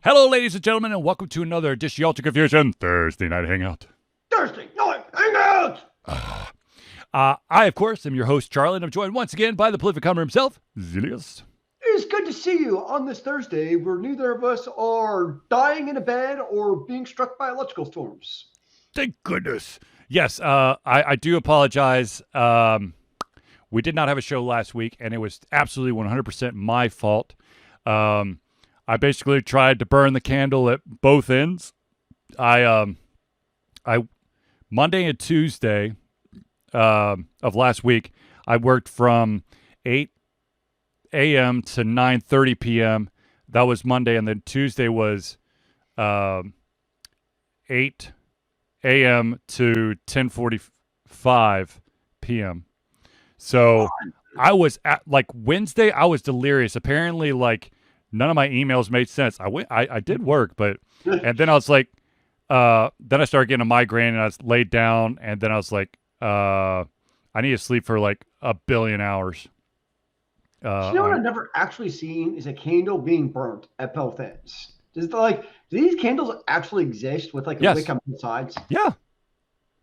Hello, ladies and gentlemen, and welcome to another edition of Ultra Confusion Thursday Night Hangout. Thursday Night Hangout! I, of course, am your host, Charlie, and I'm joined once again by the prolific hummer himself, Zealeus. It's good to see you on this Thursday where neither of us are dying in a bed or being struck by electrical storms. Thank goodness. Yes, I do apologize. We did not have a show last week, and it was absolutely 100% my fault. I basically tried to burn the candle at both ends. I Monday and Tuesday of last week, I worked from 8 a.m. to 9:30 p.m. That was Monday, and then Tuesday was 8 a.m. to 10:45 p.m. So I was at Wednesday. I was delirious. Apparently, none of my emails made sense. I did work, but and then I was like, then I started getting a migraine, and I was laid down, and then I was like, I need to sleep for like a billion hours. You know what I've never actually seen is a candle being burnt at both ends. Do these candles actually exist with a wick on both sides? Yeah.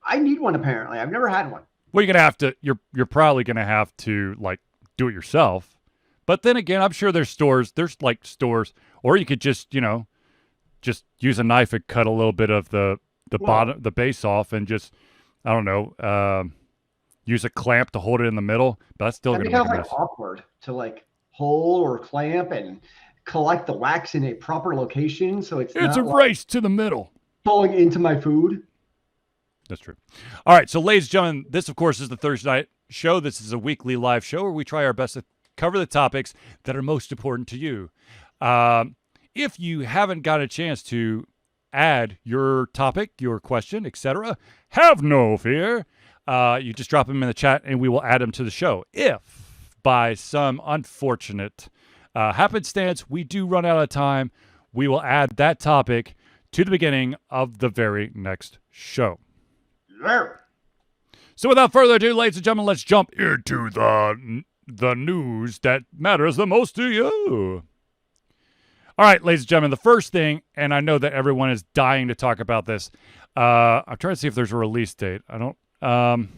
I need one apparently. I've never had one. Well, you're gonna have to. You're probably gonna have to do it yourself. But then again, I'm sure there's stores. There's stores, or you could just just use a knife and cut a little bit of the bottom, the base off, and just I don't know, use a clamp to hold it in the middle. But that's still gonna be awkward to hold or clamp and collect the wax in a proper location. So it's a race to the middle, falling into my food. That's true. All right, so ladies and gentlemen, this of course is the Thursday night show. This is a weekly live show where we try our best to cover the topics that are most important to you. If you haven't got a chance to add your topic, your question, etc., have no fear. You just drop them in the chat and we will add them to the show. If by some unfortunate happenstance we do run out of time, we will add that topic to the beginning of the very next show. So without further ado, ladies and gentlemen, let's jump into the news that matters the most to you. All right, ladies and gentlemen, the first thing, and I know that everyone is dying to talk about this. I'm trying to see if there's a release date. I don't.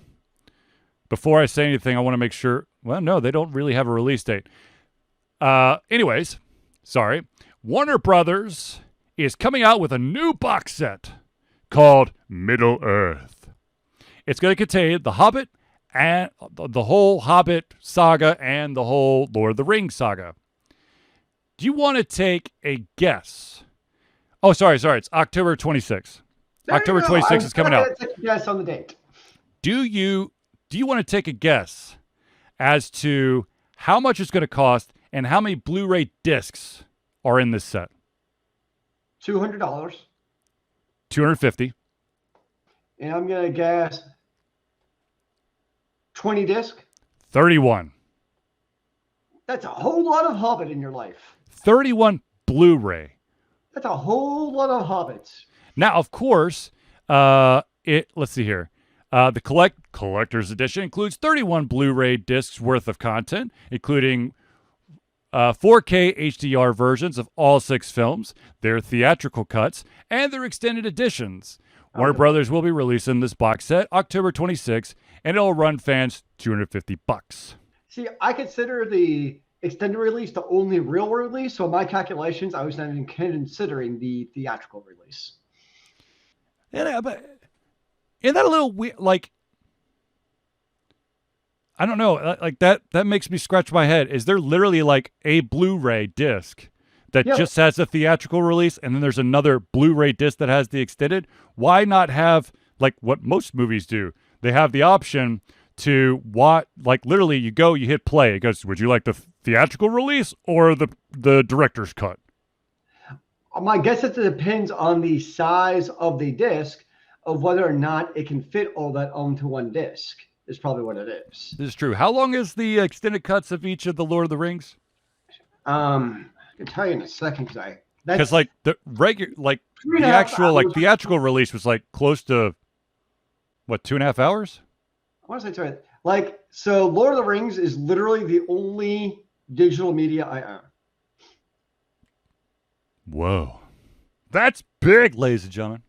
Before I say anything, I want to make sure. Well, no, they don't really have a release date. Anyways, sorry. Warner Brothers is coming out with a new box set called Middle-earth. It's going to contain The Hobbit and the whole Hobbit saga and the whole Lord of the Rings saga. Do you want to take a guess? Oh, sorry. It's October 26th. October 26th is coming out. Take a guess on the date. Do you want to take a guess as to how much it's going to cost and how many Blu-ray discs are in this set? $200. $250. And I'm going to guess 20 disc. 31. That's a whole lot of Hobbit in your life. 31 Blu-ray. That's a whole lot of Hobbits. Now, of course, let's see here. The collector's edition includes 31 Blu-ray discs worth of content, including 4K HDR versions of all 6 films, their theatrical cuts, and their extended editions. Warner Brothers will be releasing this box set October 26th, and it'll run fans $250. See, I consider the extended release the only real release, so in my calculations, I was not even considering the theatrical release. Yeah, but isn't that a little weird? I don't know. That makes me scratch my head. Is there literally a Blu-ray disc that just has a theatrical release, and then there's another Blu-ray disc that has the extended? Why not have what most movies do? They have the option to watch, literally you go, you hit play. It goes, would you like the theatrical release or the director's cut? My guess is it depends on the size of the disc of whether or not it can fit all that onto one disc. Is probably what it is. This is true. How long is the extended cuts of each of the Lord of the Rings? I can tell you in a second because the regular the actual theatrical release was close to what, 2.5 hours? I want to say so Lord of the Rings is literally the only digital media I own. Whoa. That's big, ladies and gentlemen.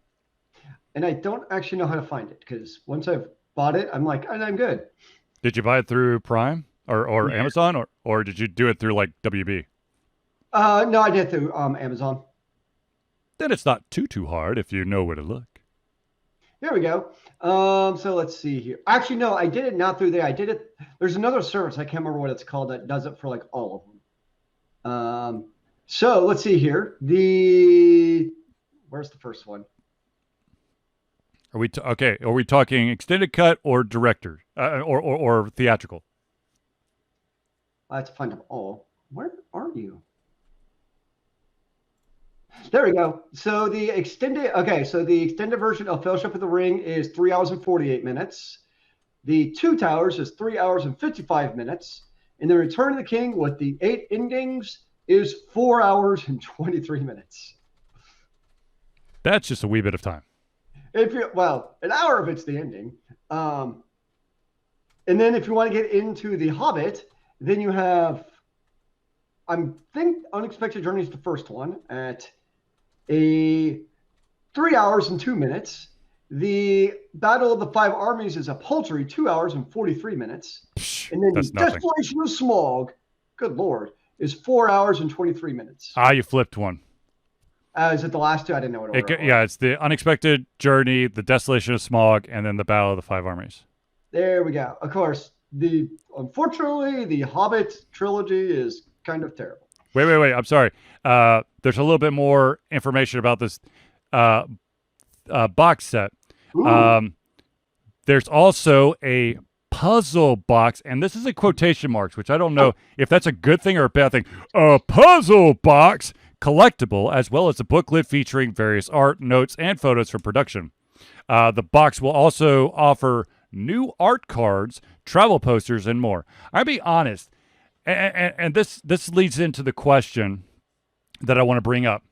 And I don't actually know how to find it because once I've bought it, I'm like, I'm good. Did you buy it through Prime or Yeah. Amazon or did you do it through like WB? No, I did through Amazon. Then it's not too hard if you know where to look. Here we go. So let's see here. Actually, no, I did it not through there. I did it. There's another service. I can't remember what it's called that does it for like all of them. So let's see here. Where's the first one? Are we okay? Are we talking extended cut or director or theatrical? I have to find them all. Where are you? There we go. So the extended version of Fellowship of the Ring is 3 hours and 48 minutes. The Two Towers is 3 hours and 55 minutes. And the Return of the King with the 8 endings is 4 hours and 23 minutes. That's just a wee bit of time. An hour of it's the ending. And then if you want to get into The Hobbit, then you have, I think Unexpected Journey is the first one at 3 hours and 2 minutes. The Battle of the Five Armies is a paltry 2 hours and 43 minutes. And then the Desolation of Smaug, good Lord, is 4 hours and 23 minutes. You flipped one. Is it the last two? I didn't know what it was. Yeah, it's the Unexpected Journey, the Desolation of Smaug, and then the Battle of the Five Armies. There we go. Of course, unfortunately, the Hobbit trilogy is kind of terrible. Wait. I'm sorry. There's a little bit more information about this box set. There's also a puzzle box, and this is in quotation marks, which I don't know if that's a good thing or a bad thing. A puzzle box collectible, as well as a booklet featuring various art, notes, and photos from production. The box will also offer new art cards, travel posters, and more. I'll be honest, and this leads into the question that I want to bring up.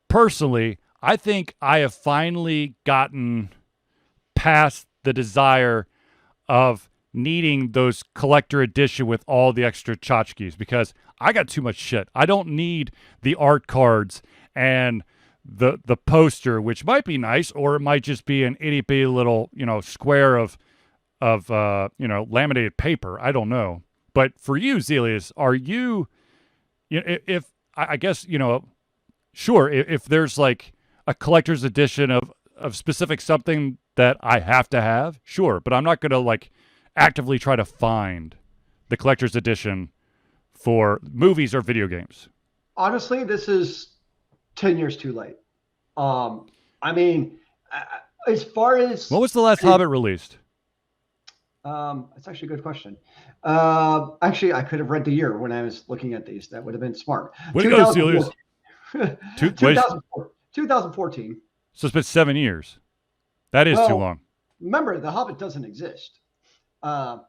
Personally, I think I have finally gotten past the desire of needing those collector edition with all the extra tchotchkes because I got too much shit. I don't need the art cards and the poster, which might be nice, or it might just be an itty bitty little square of laminated paper. I don't know. But for you, Zealeus, are you if I guess sure, if there's like a collector's edition of specific something that I have to have, sure, but I'm not going to like actively try to find the collector's edition for movies or video games. Honestly, this is 10 years too late. I mean, as far as what was the last Hobbit released? That's actually a good question. Actually, I could have read the year when I was looking at these. That would have been smart. Way to go, Zealeus. 2014. So it's been 7 years. That is too long. Remember, The Hobbit doesn't exist. But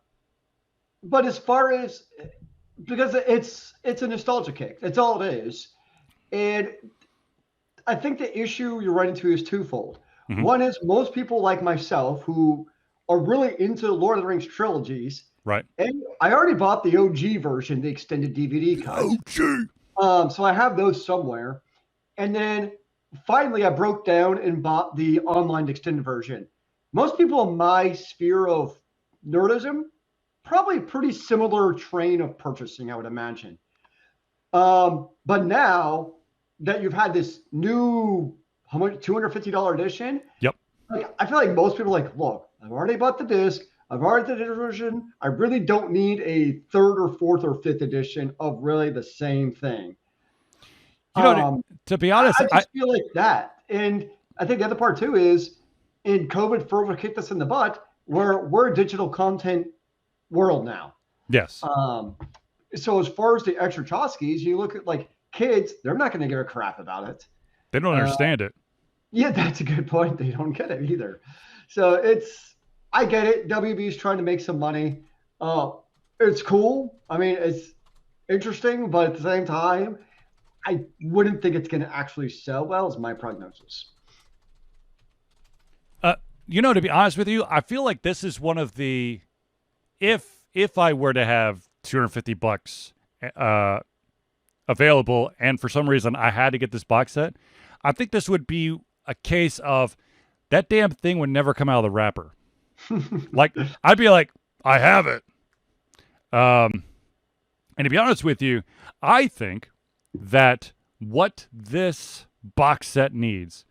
as far as, because it's a nostalgia kick. That's all it is. And I think the issue you're running into is twofold. Mm-hmm. One is most people like myself who are really into Lord of the Rings trilogies. Right. And I already bought the OG version, the extended DVD cut. OG. So I have those somewhere. And then finally I broke down and bought the online extended version. Most people in my sphere of nerdism, probably pretty similar train of purchasing, I would imagine. But now that you've had this new, how much, $250 edition? Yep. Like, I feel like most people are like, look, I've already bought the disc. I've already did the version. I really don't need a third or fourth or fifth edition of really the same thing. To be honest, I just feel like that. And I think the other part too is in COVID further kicked us in the butt. We're a digital content world now. Yes. So as far as the extra Chotskis, you look at like kids, they're not going to give a crap about it. They don't understand it. Yeah, that's a good point. They don't get it either. So I get it. WB is trying to make some money. It's cool. I mean, it's interesting, but at the same time, I wouldn't think it's going to actually sell well, is my prognosis. To be honest with you, I feel like this is one of the, if I were to have $250 available, and for some reason I had to get this box set, I think this would be a case of that damn thing would never come out of the wrapper. Like, I'd be like, I have it. And to be honest with you, I think that what this box set needs,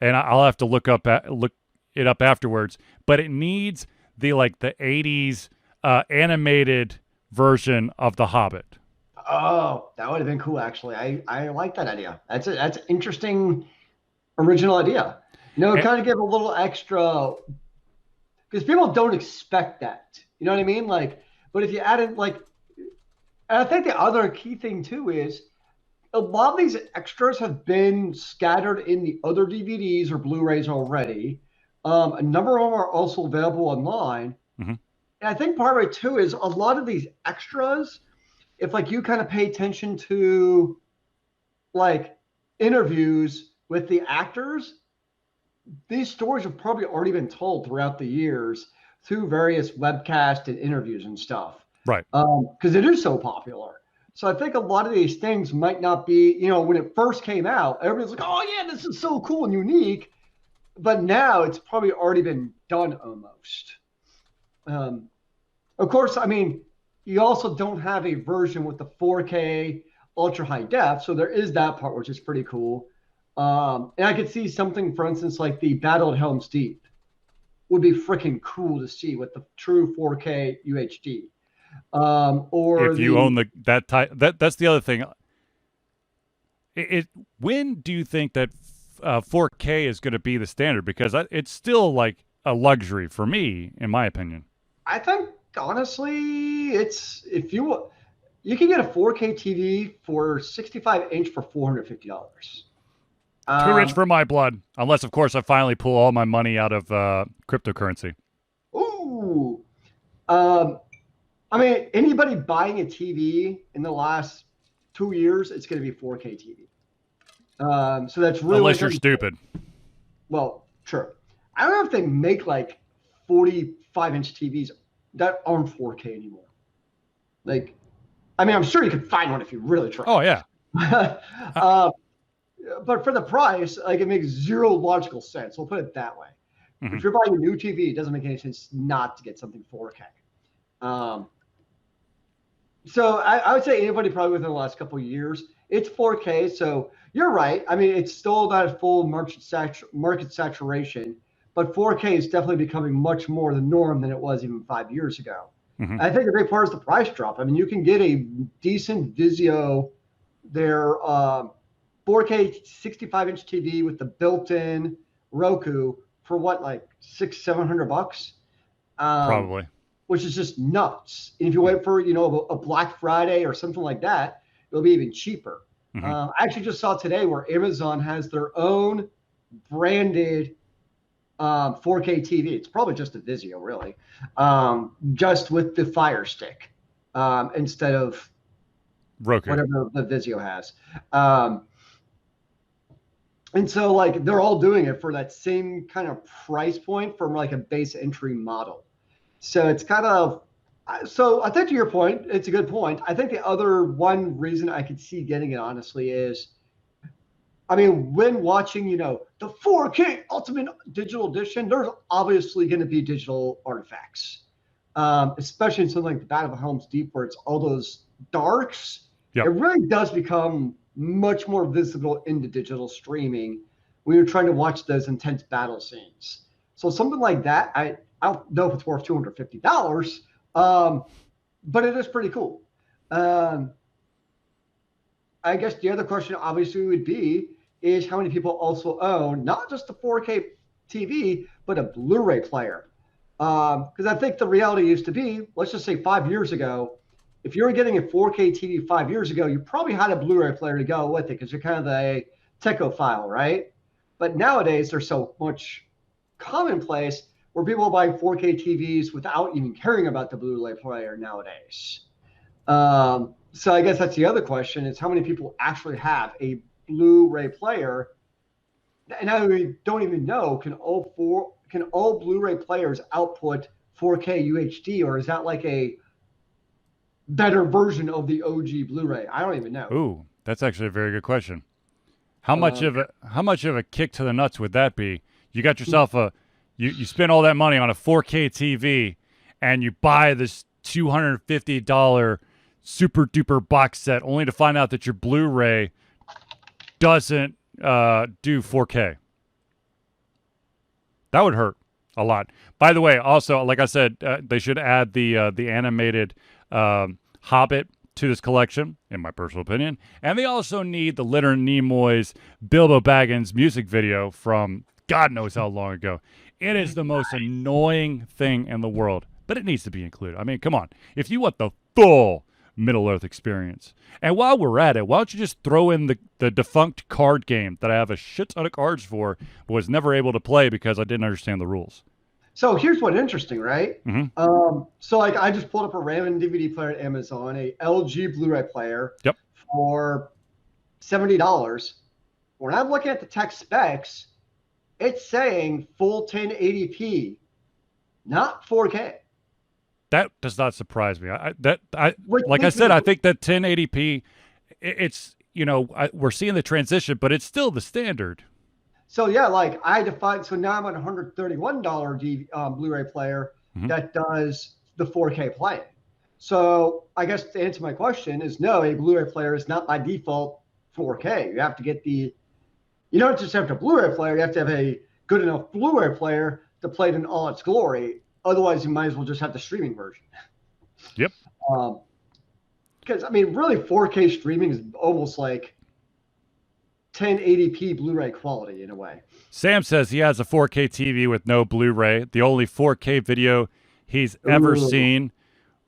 and I'll have to look it up afterwards, but it needs the like the 80s animated version of The Hobbit. Oh, that would have been cool, actually. I like that idea. That's an interesting original idea. And, Kind of give a little extra because people don't expect that. You know what I mean? Like, but if you add in like, and I think the other key thing too is a lot of these extras have been scattered in the other DVDs or Blu-rays already. A number of them are also available online. mhm. And I think part of it too is a lot of these extras, if like you kind of pay attention to like interviews with the actors, these stories have probably already been told throughout the years through various webcasts and interviews and stuff. Right. Because it is so popular. So I think a lot of these things might not be, when it first came out, everybody's like, oh yeah, this is so cool and unique. But now it's probably already been done almost. Of course, I mean, you also don't have a version with the 4K ultra high def, so there is that part which is pretty cool. And I could see something, for instance, like the Battle at Helm's Deep would be freaking cool to see with the true 4K UHD. Or If you own that type, that's the other thing. When do you think that 4K is going to be the standard? Because it's still like a luxury for me, in my opinion. I think honestly, it's if you can get a 4K TV for 65-inch for $450. Too rich Um, for my blood, unless of course I finally pull all my money out of cryptocurrency. ooh, um, I mean, anybody buying a TV in the last 2 years, it's going to be 4K TV. So that's really Unless you're stupid. well, sure. I don't know if they make like 45-inch TVs that aren't 4K anymore. Like, I mean, I'm sure you could find one if you really try. Oh yeah. But for the price, like it makes zero logical sense. We'll put it that way. Mm-hmm. If you're buying a new TV, it doesn't make any sense not to get something 4K. So I would say anybody probably within the last couple of years, it's 4K. So you're right. I mean, it's still not at full market saturation, but 4K is definitely becoming much more the norm than it was even 5 years ago. Mm-hmm. I think a big part is the price drop. I mean, you can get a decent Vizio, their 4K 65-inch TV with the built-in Roku for what, like $600-700, Probably. which is just nuts. And if you wait for a Black Friday or something like that, it'll be even cheaper. Mm-hmm. I actually just saw today where Amazon has their own branded 4K TV. It's probably just a Vizio, really, just with the Fire Stick instead of Roku. whatever the Vizio has. And so, like, they're all doing it for that same kind of price point from like a base entry model. So it's kind of, so I think to your point, it's a good point. I think the other one reason I could see getting it honestly is, I mean, when watching, the 4K Ultimate Digital Edition, there's obviously going to be digital artifacts, especially in something like the Battle of Helm's Deep, where it's all those darks. Yep. It really does become much more visible into digital streaming when you're trying to watch those intense battle scenes. So something like that, I don't know if it's worth $250, but it is pretty cool. I guess the other question obviously would be is how many people also own not just the 4K TV, but a Blu-ray player. Because I think the reality used to be, let's just say 5 years ago, if you were getting a 4K TV 5 years ago, you probably had a Blu-ray player to go with it because you're kind of a techophile, right? But nowadays, there's so much commonplace where people are buying 4K TVs without even caring about the Blu-ray player nowadays. So I guess that's the other question is how many people actually have a Blu-ray player? And I don't even know, can all Blu-ray players output 4K UHD, or is that like a better version of the OG Blu-ray? I don't even know. Ooh, that's actually a very good question. How much of a kick to the nuts would that be? You got yourself you spend all that money on a 4K TV, and you buy this $250 super duper box set, only to find out that your Blu-ray doesn't do 4K. That would hurt a lot. By the way, also, like I said, they should add the animated Hobbit to this collection, in my personal opinion. And they also need the Leonard Nimoy's Bilbo Baggins music video from God knows how long ago. It is the most annoying thing in the world, but it needs to be included. I mean, come on. If you want the full Middle-earth experience. And while we're at it, why don't you just throw in the defunct card game that I have a shit ton of cards for, but was never able to play because I didn't understand the rules. So here's what's interesting, right? Mm-hmm. So like I just pulled up a random DVD player at Amazon, a LG Blu-ray player Yep. for $70. When I'm looking at the tech specs, it's saying full 1080p, not 4K. That does not surprise me. Which Like I makes said, me- I think that 1080p, it's, we're seeing the transition, but it's still the standard. So yeah, like I defined. So now I'm on a $131 Blu-ray player Mhm. that does the 4K playing. So I guess to answer my question is no, a Blu-ray player is not by default 4K. You have to get you don't just have a Blu-ray player. You have to have a good enough Blu-ray player to play it in all its glory. Otherwise, you might as well just have the streaming version. Yep. Because I mean, really, 4K streaming is almost like 1080p Blu-ray quality in a way. Sam says he has a 4K TV with no Blu-ray. The only 4K video he's ever seen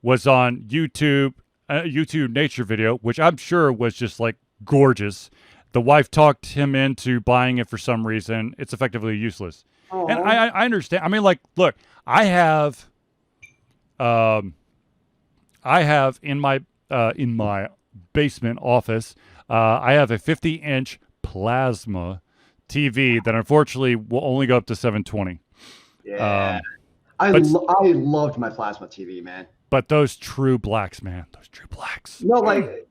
was on YouTube Nature Video, which I'm sure was just like gorgeous. The wife talked him into buying it for some reason. It's effectively useless. Aww. And I understand. I mean, like, look, I have in my basement office, I have a 50-inch plasma TV that unfortunately will only go up to 720. Yeah. I loved my plasma TV, man. But those true blacks, man, those true blacks. No, like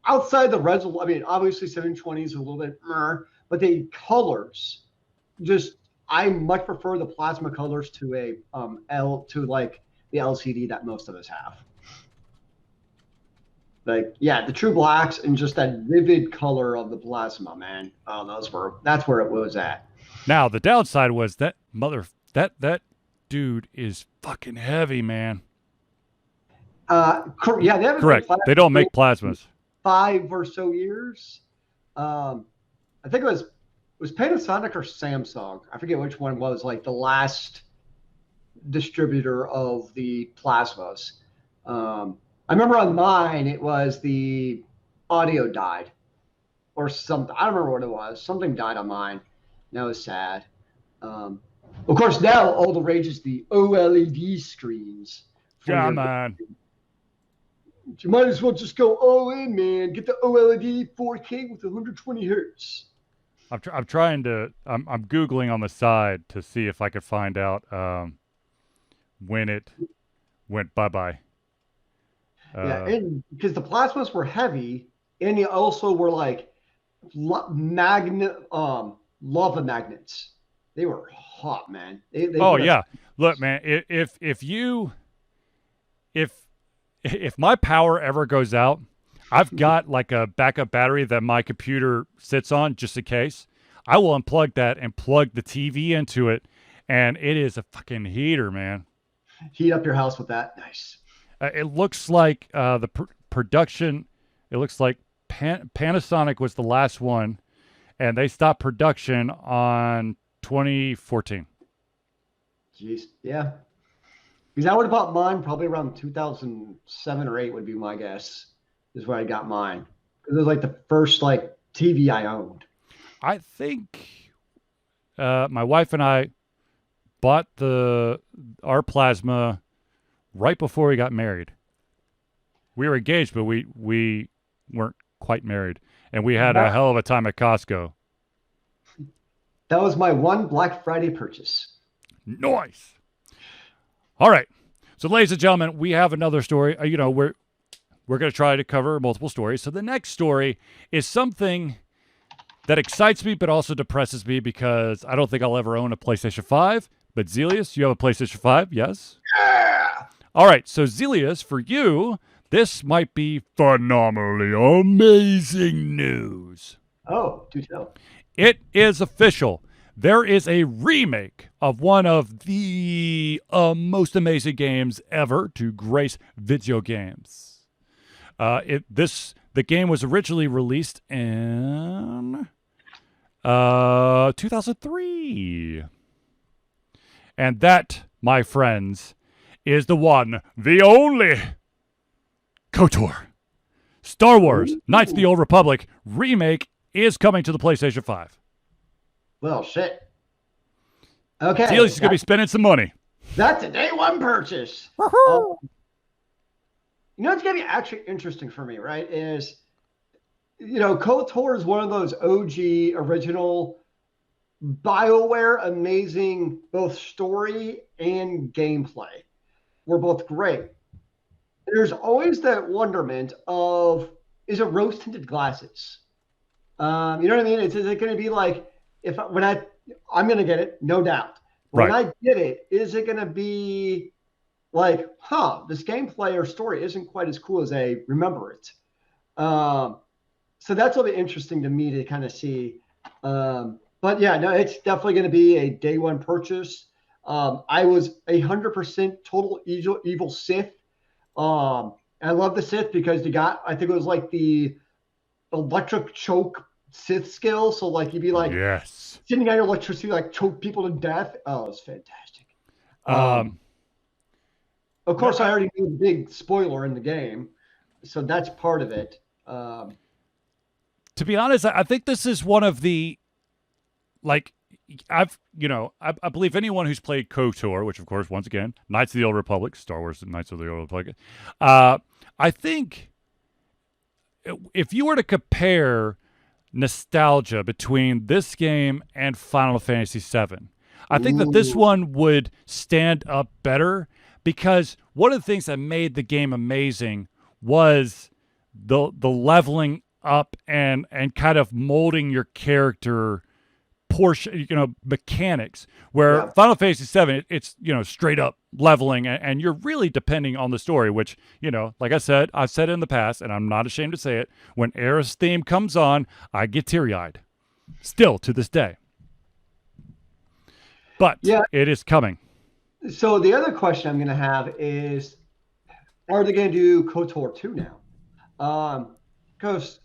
outside the resolution, I mean, obviously 720 is a little bit, but the colors, just I much prefer the plasma colors to the LCD that most of us have. Like, yeah, the true blacks and just that vivid color of the plasma, man. Oh, that's where it was at. Now the downside was that that dude is fucking heavy, man. Yeah, they haven't correct. They don't make plasmas. 5 or so years. I think it was Panasonic or Samsung. I forget which one was like the last distributor of the plasmas. I remember on mine, it was the audio died or something. I don't remember what it was. Something died on mine. That was sad. Of course, now all the rage is the OLED screens. Yeah, man. You might as well just go all in, man. Get the OLED 4K with 120 hertz. I'm Googling on the side to see if I could find out when it went bye-bye. Yeah, and because the plasmas were heavy, and they also were like lava magnets. They were hot, man. They yeah. Look, man, if my power ever goes out, I've got like a backup battery that my computer sits on just in case. I will unplug that and plug the TV into it, and it is a fucking heater, man. Heat up your house with that. Nice. It looks like the production. It looks like Panasonic was the last one, and they stopped production on 2014. Jeez, yeah. Because I would have bought mine probably around 2007 or 8 would be my guess. Is where I got mine. It was like the first like TV I owned. I think my wife and I bought our plasma right before we got married. We were engaged, but we weren't quite married, and we had a hell of a time at Costco. That was my one Black Friday purchase. Nice. All right. So, ladies and gentlemen, we have another story. we're going to try to cover multiple stories. So the next story is something that excites me but also depresses me because I don't think I'll ever own a PlayStation 5. But Zealeus, you have a PlayStation 5, yes? Yeah. All right, so Zealeus, for you, this might be phenomenally amazing news. Oh, do tell. It is official. There is a remake of one of the most amazing games ever to grace video games. The game was originally released in 2003, and that, my friends, is the one, the only KOTOR. Star Wars: Knights of the Old Republic remake is coming to the PlayStation 5. Well, shit. Okay. Zealeus is going to be spending some money. That's a day one purchase. You know, it's going to be actually interesting for me, right? Is, you know, KOTOR is one of those OG original BioWare amazing both story and gameplay. Were both great. There's always that wonderment of, is it rose tinted glasses? You know what I mean? Is it going to be like, I'm going to get it, no doubt. When Right. I get it, is it going to be like, this gameplay or story isn't quite as cool as I remember it? So that's will be interesting to me to kind of see. But yeah, no, it's definitely going to be a day one purchase. I was 100% total evil Sith. I love the Sith because you got, I think it was like the electric choke Sith skill. So like you'd be like Yes. sitting on your electricity, like choke people to death. Oh, it's fantastic. Of course, I already knew the big spoiler in the game, so that's part of it. To be honest, I think this is one of the, like, I believe anyone who's played KOTOR, which of course, once again, Knights of the Old Republic, Star Wars Knights of the Old Republic, I think if you were to compare nostalgia between this game and Final Fantasy VII, I think that this one would stand up better because one of the things that made the game amazing was the leveling up and kind of molding your character portion, mechanics, where Final Fantasy VII, it's, straight up leveling and you're really depending on the story, which, like I've said it in the past, and I'm not ashamed to say it, when Aerith's theme comes on, I get teary-eyed. Still to this day. But it is coming. So the other question I'm going to have is, are they going to do KOTOR 2 now? Because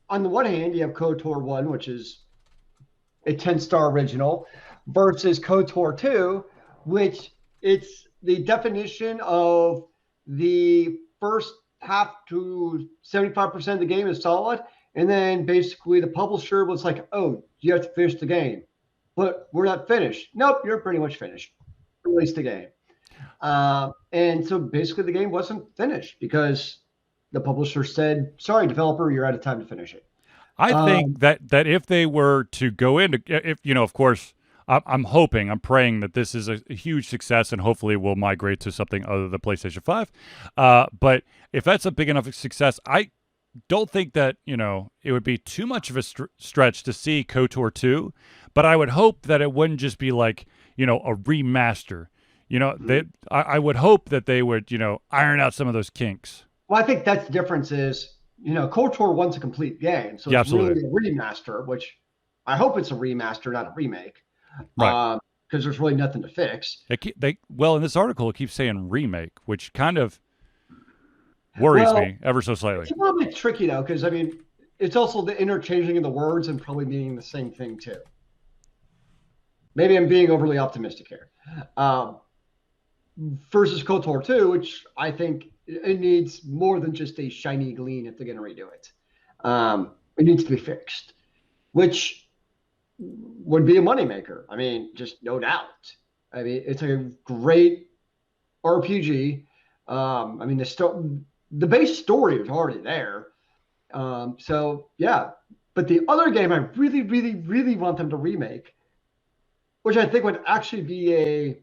on the one hand, you have KOTOR 1, which is a 10-star original, versus KOTOR 2, which it's the definition of the first half to 75% of the game is solid. And then basically the publisher was like, oh, you have to finish the game. But we're not finished. Nope, you're pretty much finished. Release the game. And so basically the game wasn't finished because the publisher said, sorry, developer, you're out of time to finish it. I think that if they were to go into, if of course, I'm hoping, I'm praying that this is a huge success and hopefully will migrate to something other than PlayStation 5. But if that's a big enough success, I don't think that, it would be too much of a stretch to see KOTOR 2. But I would hope that it wouldn't just be like, a remaster. I would hope that they would, iron out some of those kinks. Well, I think that's the difference is, KOTOR 1's a complete game. So it's really a remaster, which I hope it's a remaster, not a remake. Right. Because there's really nothing to fix. In this article, it keeps saying remake, which kind of worries me ever so slightly. It's a little bit tricky, though, because, it's also the interchanging of the words and probably meaning the same thing, too. Maybe I'm being overly optimistic here. Versus KOTOR 2, which I think it needs more than just a shiny gleam if they're going to redo it. It needs to be fixed, which would be a moneymaker. Just no doubt. It's a great RPG. The base story is already there. So, yeah. But the other game I really, really, really want them to remake, which I think would actually be a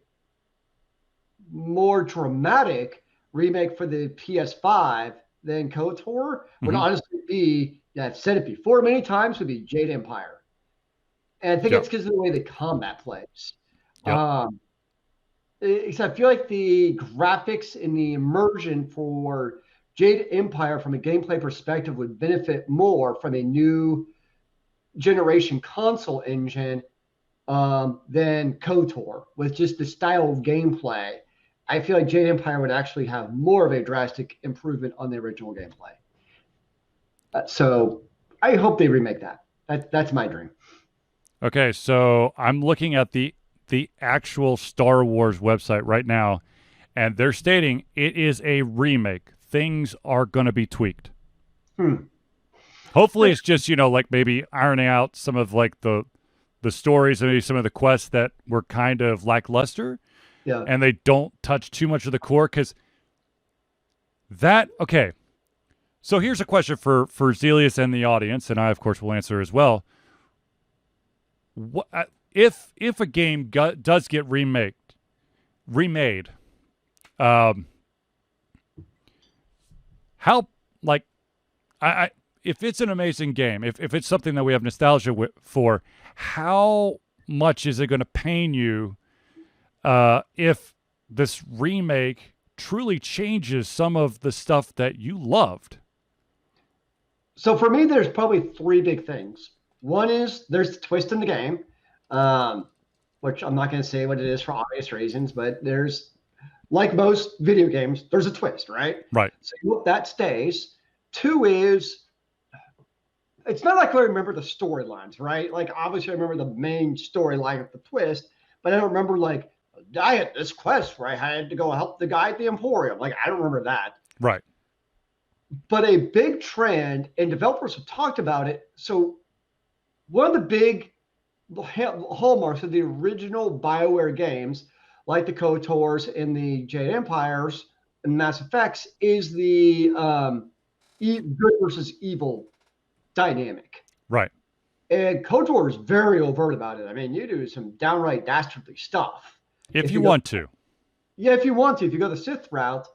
more dramatic remake for the PS5, than KOTOR would Hmm. honestly be, yeah, I've said it before many times, would be Jade Empire. And I think Yep. it's because of the way the combat plays. Yep. Um, Except I feel like the graphics and the immersion for Jade Empire from a gameplay perspective would benefit more from a new generation console engine than KOTOR with just the style of gameplay. I feel like Jade Empire would actually have more of a drastic improvement on the original gameplay. So I hope they remake that. That's my dream. Okay, so I'm looking at the actual Star Wars website right now, and they're stating it is a remake. Things are going to be tweaked. Hmm. Hopefully, it's just like maybe ironing out some of like the stories and maybe some of the quests that were kind of lackluster, Yeah. and they don't touch too much of the core because that okay. So here's a question for Zealeus and the audience, and I of course will answer as well. What if a game does get remade? Um, how like I if it's an amazing game, if it's something that we have nostalgia for, how much is it going to pain you if this remake truly changes some of the stuff that you loved? So for me, there's probably three big things. One is there's the twist in the game, um, which I'm not going to say what it is for obvious reasons, but there's, like most video games, there's a twist, right? Right. So you hope that stays. Two is it's not like I remember the storylines, right? Like obviously I remember the main storyline of the twist, but I don't remember like I had this quest where I had to go help the guy at the Emporium. Like I don't remember that. Right. But a big trend, and developers have talked about it. So one of the big hallmarks of the original BioWare games, like the KOTORs and the Jade Empires and Mass Effects, is the good versus evil dynamic. Right. And KOTOR is very overt about it. I mean, you do some downright dastardly stuff If if you you go, want to. yeah, if you want to, if you go the Sith route.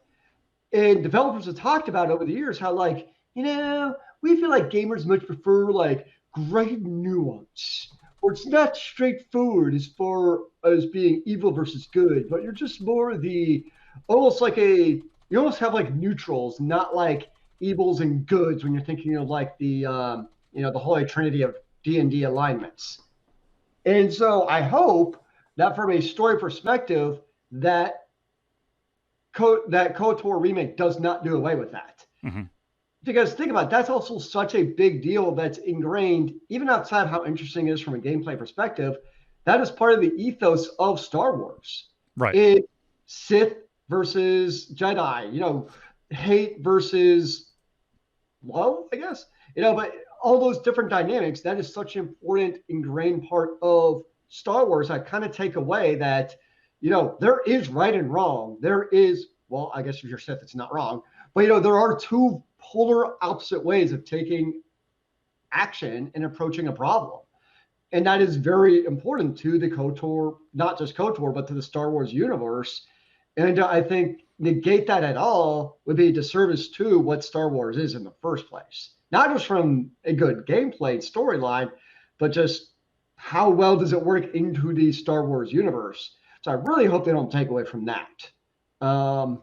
And developers have talked about over the years how, like, we feel like gamers much prefer like great nuance, or it's not straightforward as far as being evil versus good, but you're just more the almost like a you almost have like neutrals, not like evils and goods when you're thinking of like the holy trinity of D&D alignments. And so I hope that from a story perspective that that KOTOR remake does not do away with that. Hmm. Because think about it, that's also such a big deal that's ingrained, even outside how interesting it is from a gameplay perspective. That is part of the ethos of Star Wars. Right. It Sith versus Jedi, hate versus love, I guess. But all those different dynamics, that is such an important ingrained part of Star Wars. I kind of take away that, there is right and wrong. There is, well, I guess if you're Sith, it's not wrong. But there are two polar opposite ways of taking action and approaching a problem. And that is very important to the KOTOR, not just KOTOR, but to the Star Wars universe. And I think negate that at all would be a disservice to what Star Wars is in the first place. Not just from a good gameplay storyline, but just how well does it work into the Star Wars universe. So I really hope they don't take away from that. Um,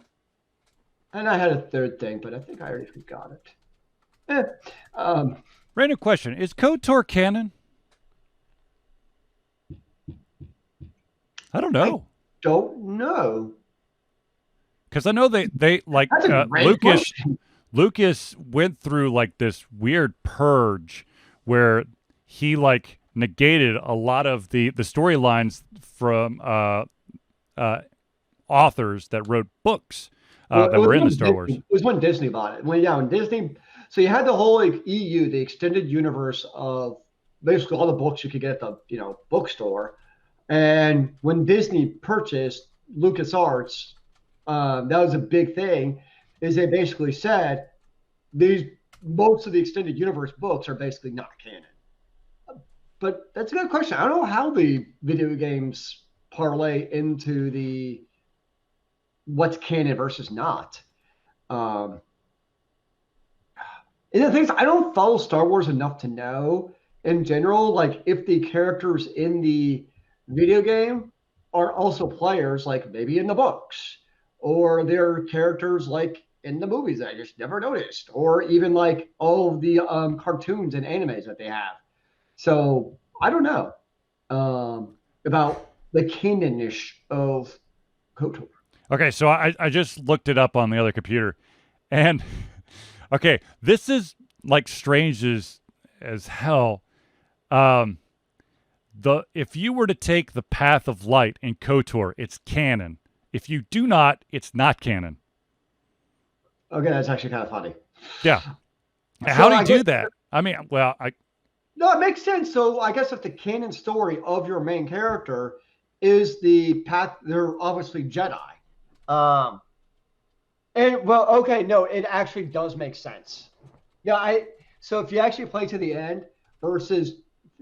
and I had a third thing, but I think I already forgot it. Eh, um, Random question: is KOTOR canon? I don't I know. don't know. Because I know they like That's a great Lucas question. Lucas went through like this weird purge where he like negated a lot of the storylines from uh, authors that wrote books Well, that were in the Star Wars. It was when Disney bought it. When Disney, so you had the whole like EU, the extended universe of basically all the books you could get at the bookstore. And when Disney purchased LucasArts, that was a big thing. Is they basically said these most of the extended universe books are basically not canon. But that's a good question. I don't know how the video games parlay into the what's canon versus not. Um, And the things I don't follow Star Wars enough to know in general, like if the characters in the video game are also players, like maybe in the books, or they're characters like in the movies that I just never noticed, or even like all of the cartoons and animes that they have. So I don't know about the canon-ish of KOTOR. Okay, so I just looked it up on the other computer, and okay, this is like strange as hell. Um, the if you were to take the path of light in KOTOR, it's canon. If you do not, it's not canon. Okay, that's actually kind of funny. Yeah. So How do you I guess do that? I mean, well, I no, it makes sense. So I guess if the canon story of your main character is the path, they're obviously Jedi. Um, and well, okay, no, it actually does make sense. Yeah, I so if you actually play to the end versus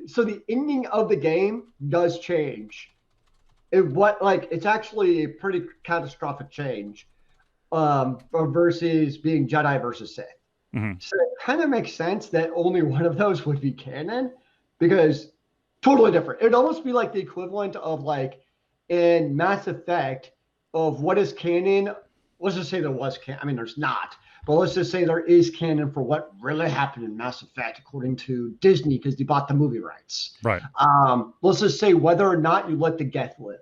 so the ending of the game does change. It's actually a pretty catastrophic change versus being Jedi versus Sith. mhm. So it kind of makes sense that only one of those would be canon because totally different. It'd almost be like the equivalent of like in Mass Effect of what is canon. Let's just say there was canon. I mean, there's not, but let's just say there is canon for what really happened in Mass Effect according to Disney because they bought the movie rights. Right. Let's just say whether or not you let the Geth live.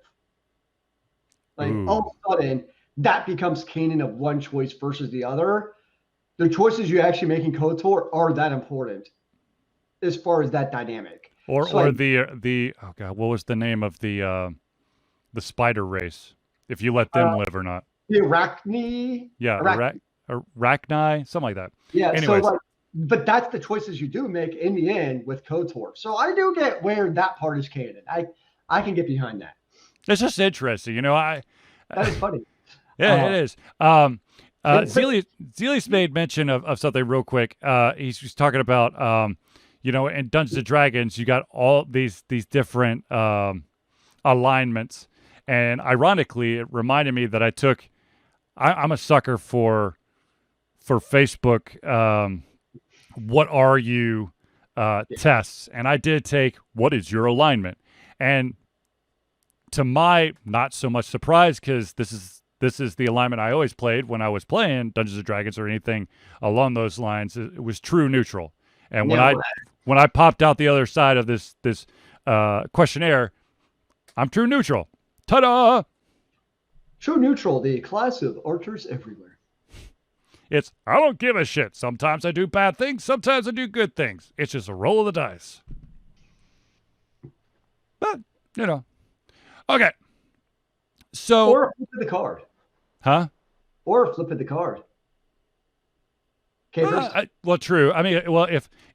Like all Ooh. of a sudden, that becomes canon of one choice versus the other. The choices you actually make in KOTOR are that important as far as that dynamic. So Or like the oh god, what was the name of the spider race? If you let them uh, live or not? the Arachne, Yeah, Arachne, Arachni, something like that. yeah. So Anyways, like, but that's the choices you do make in the end with KOTOR. So I do get where that part is canon. I can get behind that. it's just interesting, you know. I That is funny. Yeah, it Uh, is. but Zealeus made mention of something real quick. He's talking about, in Dungeons and Dragons, you got all these different alignments, and ironically, it reminded me that I'm a sucker for Facebook. What are you tests, and I did take what is your alignment, and to my not so much surprise because this is the alignment I always played when I was playing Dungeons and Dragons or anything along those lines. It was true neutral, and when now, I popped out the other side of this questionnaire, I'm true neutral. Ta-da! true neutral, the class of archers everywhere. It's I don't give a shit. Sometimes I do bad things. Sometimes I do good things. It's just a roll of the dice. But okay. So, Or a flip of the card. huh? Or a flip of the card. Capers. Well, true. I mean, well,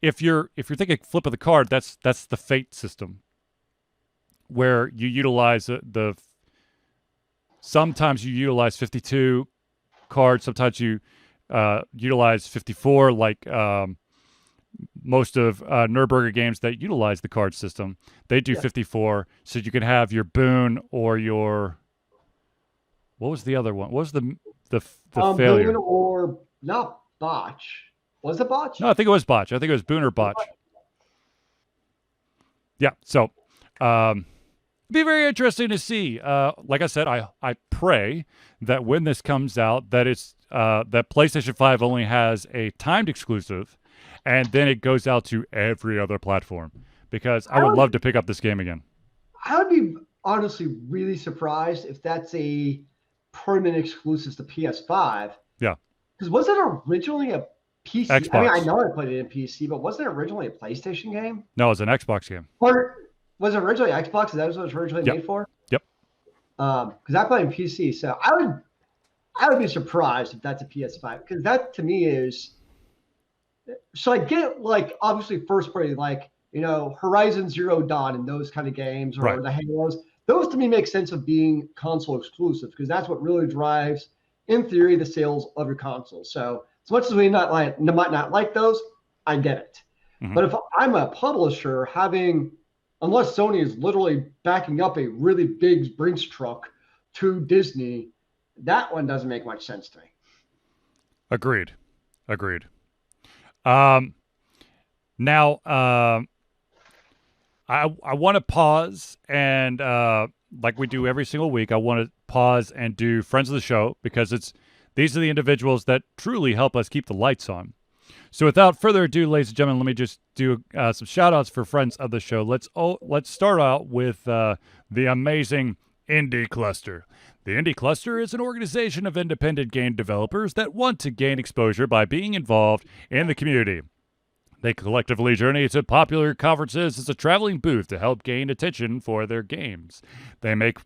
if you're thinking flip of the card, that's the fate system, where you utilize the sometimes you utilize 52 cards, sometimes you utilize 54, like most of Nurburger games that utilize the card system. They do Yeah. 54, so you can have your boon or your what was the other one? What was the Boon failure? or not botch. Was it botch? No, I think it was botch. I think it was boon or botch. Yeah. So, be very interesting to see. Like I said, I pray that when this comes out, that it's that PlayStation 5 only has a timed exclusive, and then it goes out to every other platform. Because I I would would, love to pick up this game again. I would be honestly really surprised if that's a permanent exclusive to PS5. Yeah. Because was it originally a PC? I mean, I Xbox. know I played it in PC, but wasn't it originally a PlayStation game? No, it's an Xbox game. Or was it originally Xbox? Is that what it was originally Yep. made for? Yep. Because I played in PC, so I would be surprised if that's a PS5 because that to me is so I get like obviously first party like Horizon Zero Dawn and those kind of games Right. or the Halos. Those to me make sense of being console exclusive because that's what really drives, in theory, the sales of your console. So as much as we might not like those, I get it. Hmm. But if I'm a publisher unless Sony is literally backing up a really big Brinks truck to Disney, that one doesn't make much sense to me. Agreed. Agreed. Now, I want to pause and like we do every single week, I want to pause and do friends of the show because these are the individuals that truly help us keep the lights on. So without further ado, ladies and gentlemen, let me just do some shout outs for friends of the show. Let's start out with the amazing Indie Cluster. The Indie Cluster is an organization of independent game developers that want to gain exposure by being involved in the community. They collectively journey to popular conferences as a traveling booth to help gain attention for their games. They make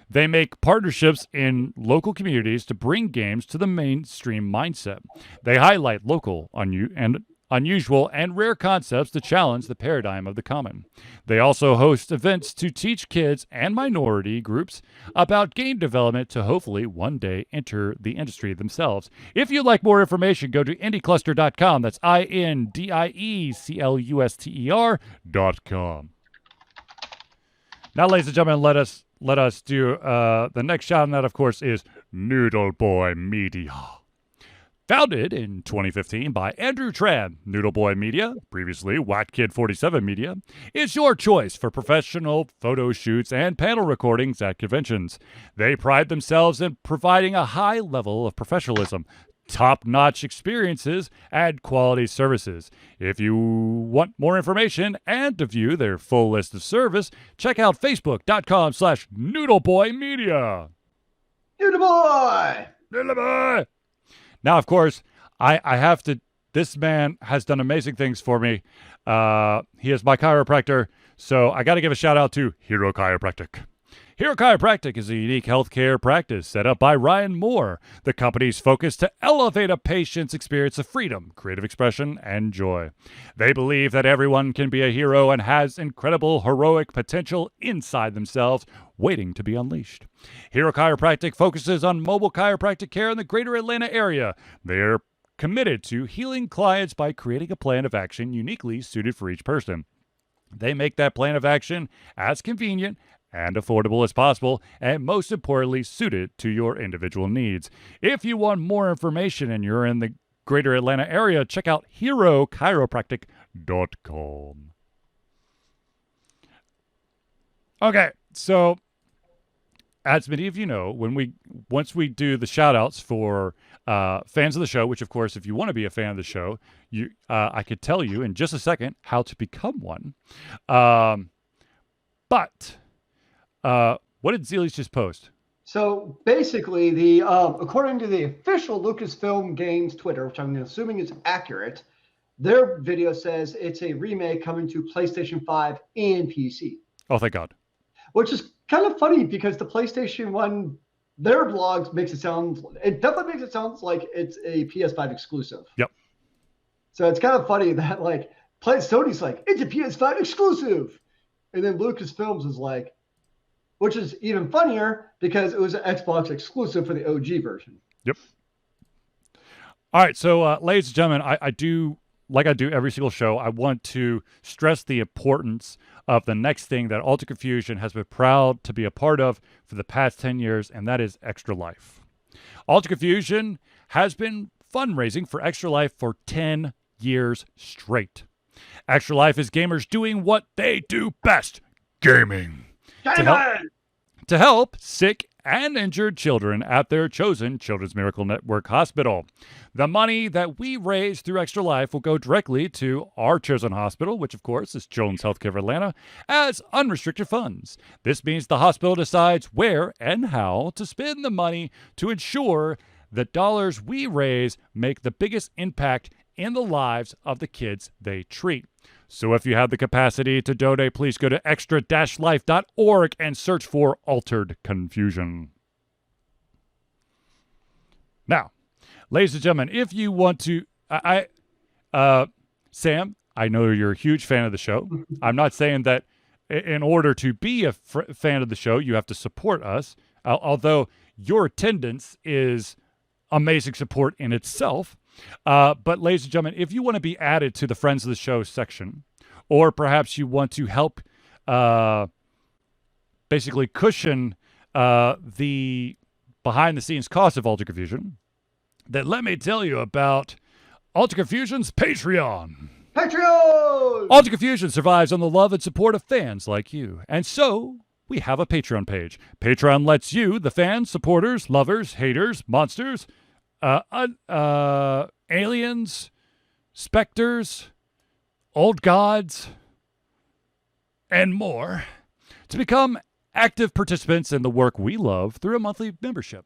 they make partnerships in local communities to bring games to the mainstream mindset. They highlight local, unusual, and rare concepts to challenge the paradigm of the common. They also host events to teach kids and minority groups about game development to hopefully one day enter the industry themselves. If you'd like more information, go to indiecluster.com. That's INDIECLUSTER.com. Now, ladies and gentlemen, let us do the next shout out, and that, of course, is Noodle Boy Media. Founded in 2015 by Andrew Tran, Noodle Boy Media, previously Whack Kid 47 Media, is your choice for professional photo shoots and panel recordings at conventions. They pride themselves in providing a high level of professionalism, top-notch experiences, and quality services. If you want more information and to view their full list of service, check out facebook.com/noodleboymedia. Noodle Boy! Noodle Boy! Now, of course, I have to, this man has done amazing things for me. He is my chiropractor, so I got to give a shout out to Hero Chiropractic. Hero Chiropractic is a unique healthcare practice set up by Ryan Moore, the company's focus to elevate a patient's experience of freedom, creative expression, and joy. They believe that everyone can be a hero and has incredible heroic potential inside themselves, waiting to be unleashed. Hero Chiropractic focuses on mobile chiropractic care in the greater Atlanta area. They're committed to healing clients by creating a plan of action uniquely suited for each person. They make that plan of action as convenient and affordable as possible, and most importantly, suited to your individual needs. If you want more information and you're in the greater Atlanta area, check out herochiropractic.com. Okay, so as many of you know, once we do the shout outs for fans of the show, which of course, if you want to be a fan of the show, I could tell you in just a second how to become one. But what did Zealeus just post? So basically, according to the official Lucasfilm Games Twitter, which I'm assuming is accurate, their video says it's a remake coming to PlayStation 5 and PC. Oh, thank God. Which is kind of funny because the PlayStation 1, their blogs it definitely makes it sound like it's a PS5 exclusive. Yep. So it's kind of funny that Sony's like, it's a PS5 exclusive. And then Lucasfilms is like, which is even funnier because it was an Xbox exclusive for the OG version. Yep. All right. So, ladies and gentlemen, I do, like I do every single show, I want to stress the importance of the next thing that Alter Confusion has been proud to be a part of for the past 10 years, and that is Extra Life. Alter Confusion has been fundraising for Extra Life for 10 years straight. Extra Life is gamers doing what they do best, gaming. To help sick and injured children at their chosen Children's Miracle Network hospital. The money that we raise through Extra Life will go directly to our chosen hospital, which of course is Children's Healthcare of Atlanta, as unrestricted funds. This means the hospital decides where and how to spend the money to ensure the dollars we raise make the biggest impact in the lives of the kids they treat. So if you have the capacity to donate, please go to extra-life.org and search for Altered Confusion. Now, ladies and gentlemen, if you want to, Sam, I know you're a huge fan of the show. I'm not saying that in order to be a fan of the show, you have to support us, although your attendance is amazing support in itself. But ladies and gentlemen, if you want to be added to the Friends of the Show section, or perhaps you want to help basically cushion the behind-the-scenes cost of Alter Confusion, then let me tell you about Altica Fusion's Patreon. Patreon! Altica Fusion survives on the love and support of fans like you. And so, we have a Patreon page. Patreon lets you, the fans, supporters, lovers, haters, monsters, aliens, specters, old gods, and more, to become active participants in the work we love through a monthly membership.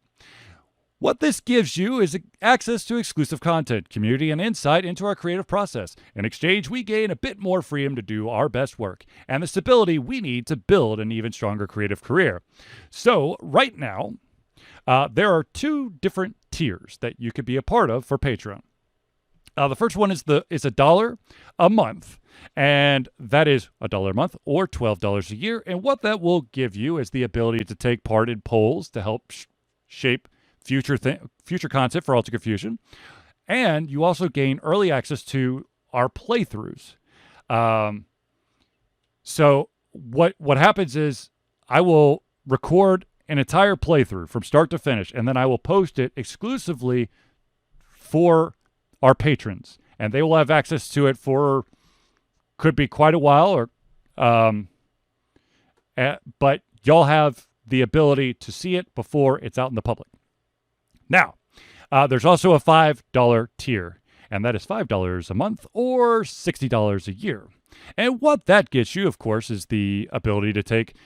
What this gives you is access to exclusive content, community, and insight into our creative process. In exchange, we gain a bit more freedom to do our best work and the stability we need to build an even stronger creative career. So, right now, there are 2 different tiers that you could be a part of for Patreon. The first one is $1 a month, and that is $1 a month or $12 a year. And what that will give you is the ability to take part in polls to help shape future content for Altica Fusion, and you also gain early access to our playthroughs. So what happens is I will record an entire playthrough from start to finish, and then I will post it exclusively for our patrons, and they will have access to it for could be quite a while, but y'all have the ability to see it before it's out in the public. Now, there's also a $5 tier, and that is $5 a month or $60 a year. And what that gets you, of course, is the ability to take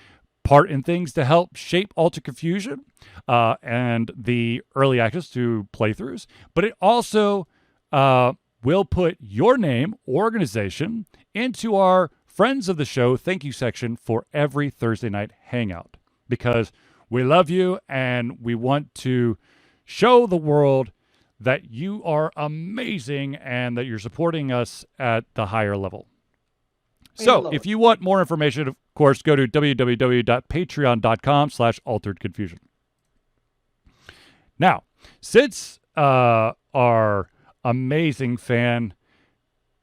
part in things to help shape Altica Fusion and the early access to playthroughs. But it also will put your name, organization, into our Friends of the Show thank you section for every Thursday night hangout. Because we love you and we want to show the world that you are amazing and that you're supporting us at the higher level. So if you want more information, of course, go to www.patreon.com/alteredconfusion. Now, since our amazing fan,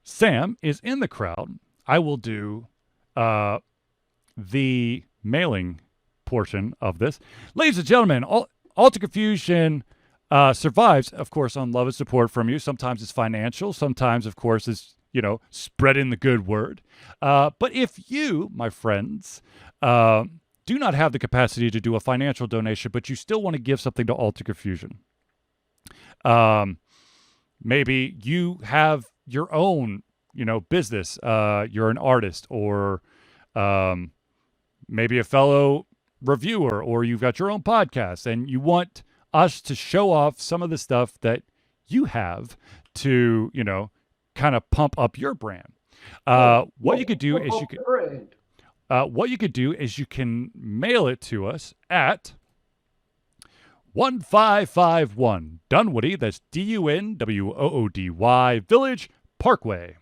Sam, is in the crowd, I will do the mailing portion of this. Ladies and gentlemen, Altica Fusion survives, of course, on love and support from you. Sometimes it's financial. Sometimes, of course, it's, spreading the good word. But if you, my friends, do not have the capacity to do a financial donation, but you still want to give something to Altica Fusion, maybe you have your own, business. You're an artist, or maybe a fellow reviewer, or you've got your own podcast and you want us to show off some of the stuff that you have to, kind of pump up your brand. What you could do is you can mail it to us at 1551 Dunwoody, that's Dunwoody Village Parkway.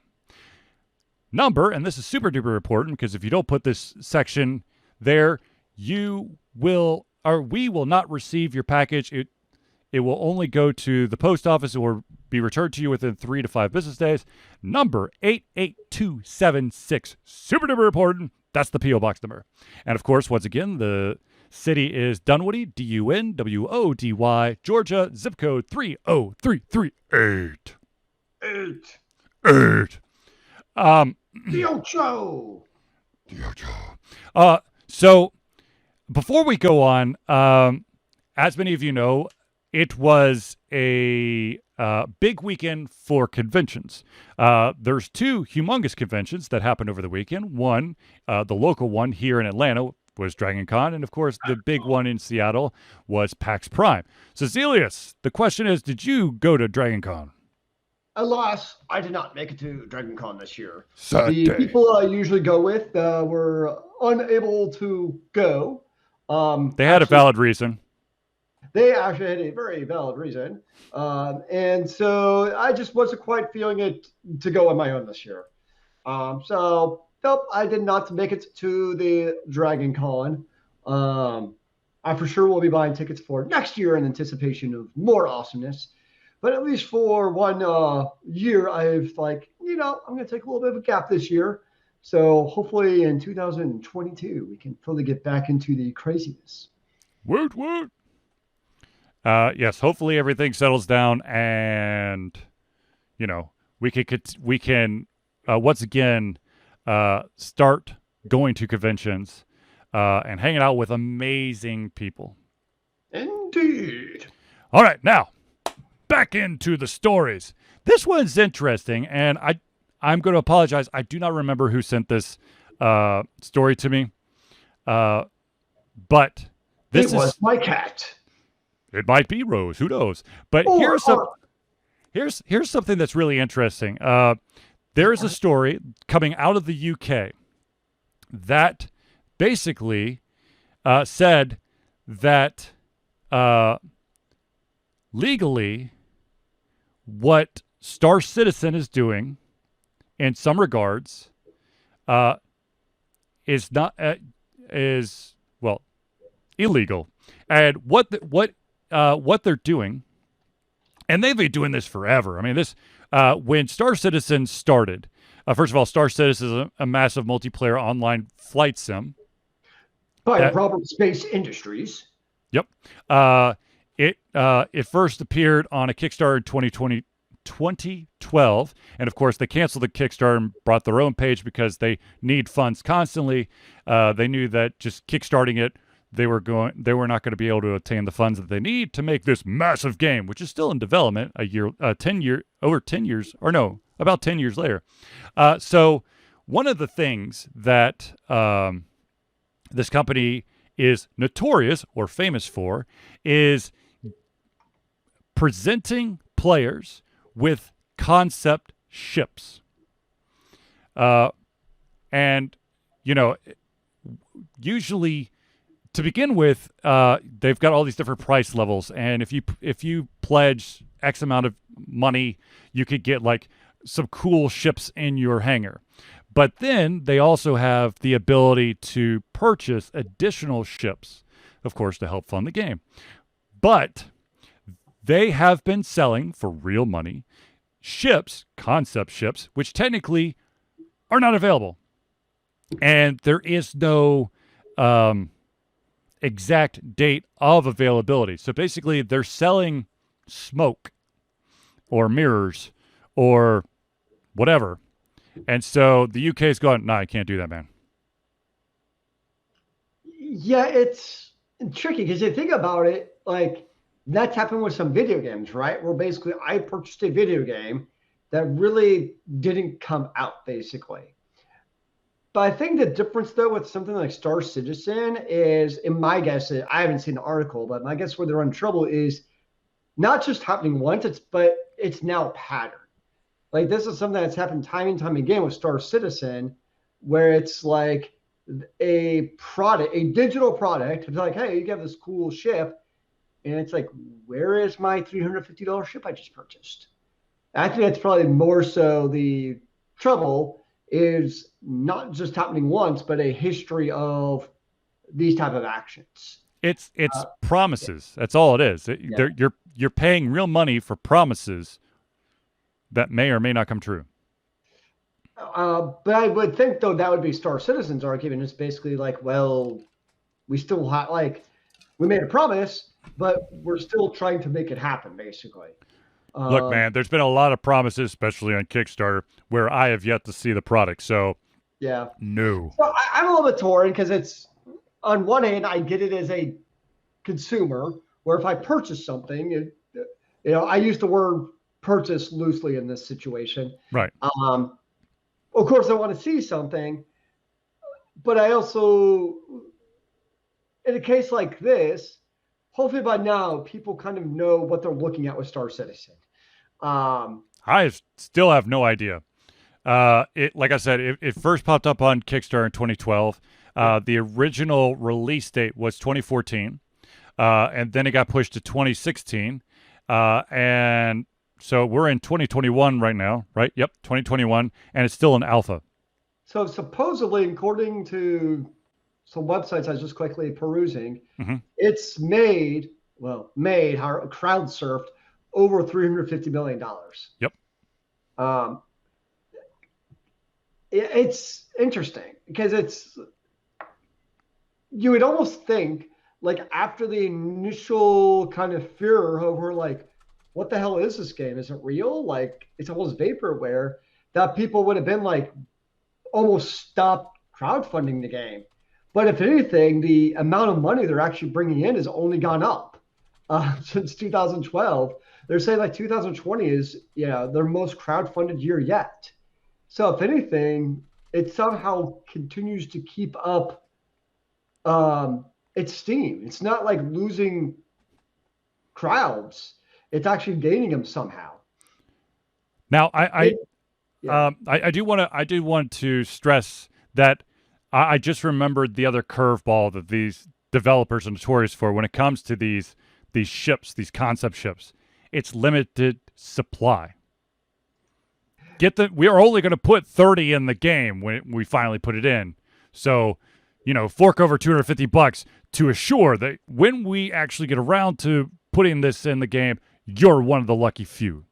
Number, and this is super duper important because if you don't put this section there, we will not receive your package. It will only go to the post office or be returned to you within 3 to 5 business days. Number 88276. Super duper important. That's the P.O. Box number. And of course, once again, the city is Dunwoody, Dunwody, Georgia, zip code 30338. 8. So before we go on, as many of you know, it was a big weekend for conventions. There's 2 humongous conventions that happened over the weekend. One, the local one here in Atlanta, was Dragon Con, and of course the big one in Seattle was PAX Prime. So Zealeus, the question is, did you go to Dragon Con? Alas, I did not make it to Dragon Con this year. Saturday. The people I usually go with were unable to go. They had a valid reason. They actually had a very valid reason. And so I just wasn't quite feeling it to go on my own this year. So nope, I did not make it to the Dragon Con. I for sure will be buying tickets for next year in anticipation of more awesomeness. But at least for one year, I've I'm going to take a little bit of a gap this year. So hopefully in 2022, we can fully get back into the craziness. Woot. Yes, hopefully everything settles down and you know, we can once again start going to conventions and hanging out with amazing people. Indeed. All right, now back into the stories. This one's interesting, and I'm going to apologize. I do not remember who sent this story to me, but this It was is my cat. it might be Rose. Who knows? But Or, here's something that's really interesting. There is a story coming out of the UK that basically said that legally, what Star Citizen is doing, in some regards, is not is well illegal, and what they're doing, and they've been doing this forever. I mean, this when Star Citizen started. First of all, Star Citizen is a massive multiplayer online flight sim. by Robert Space Industries. Yep. It first appeared on a Kickstarter in 2012, and of course they canceled the Kickstarter and brought their own page because they need funds constantly. They knew that just kickstarting it, they were not going to be able to obtain the funds that they need to make this massive game, which is still in development about 10 years later. So one of the things that this company is notorious or famous for is presenting players with concept ships. And, usually to begin with, they've got all these different price levels. And if you pledge X amount of money, you could get like some cool ships in your hangar. But then they also have the ability to purchase additional ships, of course, to help fund the game. But they have been selling for real money ships, concept ships, which technically are not available. And there is no exact date of availability. So basically, they're selling smoke or mirrors or whatever. And so the UK is going, I can't do that, man. Yeah, it's tricky because you think about it, like that's happened with some video games, right? Where basically I purchased a video game that really didn't come out, basically. But I think the difference, though, with something like Star Citizen is, in my guess, I haven't seen the article, but my guess where they're in trouble is not just happening once, but it's now a pattern. Like this is something that's happened time and time again with Star Citizen, where it's like a product, a digital product. It's like, hey, you have this cool ship, and it's like, where is my $350 ship I just purchased? I think that's probably more so the trouble is not just happening once, but a history of these type of actions. It's promises. That's all it is. Yeah. You're paying real money for promises that may or may not come true. But I would think, though, that would be Star Citizen's argument. It's basically like, well, we still have, like, we made a promise, but we're still trying to make it happen, basically. Look, man, there's been a lot of promises, especially on Kickstarter, where I have yet to see the product. So, yeah. No. So I'm a little bit torn because it's, on one hand, I get it as a consumer, where if I purchase something, I use the word purchase loosely in this situation. Right. Of course, I want to see something, but I also, in a case like this, hopefully by now people kind of know what they're looking at with Star Citizen. I still have no idea. Like I said, it first popped up on Kickstarter in 2012. The original release date was 2014, and then it got pushed to 2016, and so we're in 2021 right now, right? Yep, 2021, and it's still in alpha. So supposedly, according to some websites I was just quickly perusing, it's made, crowd surfed over $350 million. Yep. It's interesting because you would almost think, like, after the initial kind of fear over, like, what the hell is this game? Is it real? Like it's almost vaporware. That people would have been like almost stopped crowdfunding the game. But if anything, the amount of money they're actually bringing in has only gone up since 2012. They're saying like 2020 is their most crowdfunded year yet. So if anything, it somehow continues to keep up its steam. It's not like losing crowds; it's actually gaining them somehow. Now, Yeah. I do want to stress that I just remembered the other curveball that these developers are notorious for when it comes to these ships, these concept ships. It's limited supply. We are only going to put 30 in the game when we finally put it in. So, fork over $250 to assure that when we actually get around to putting this in the game, you're one of the lucky few.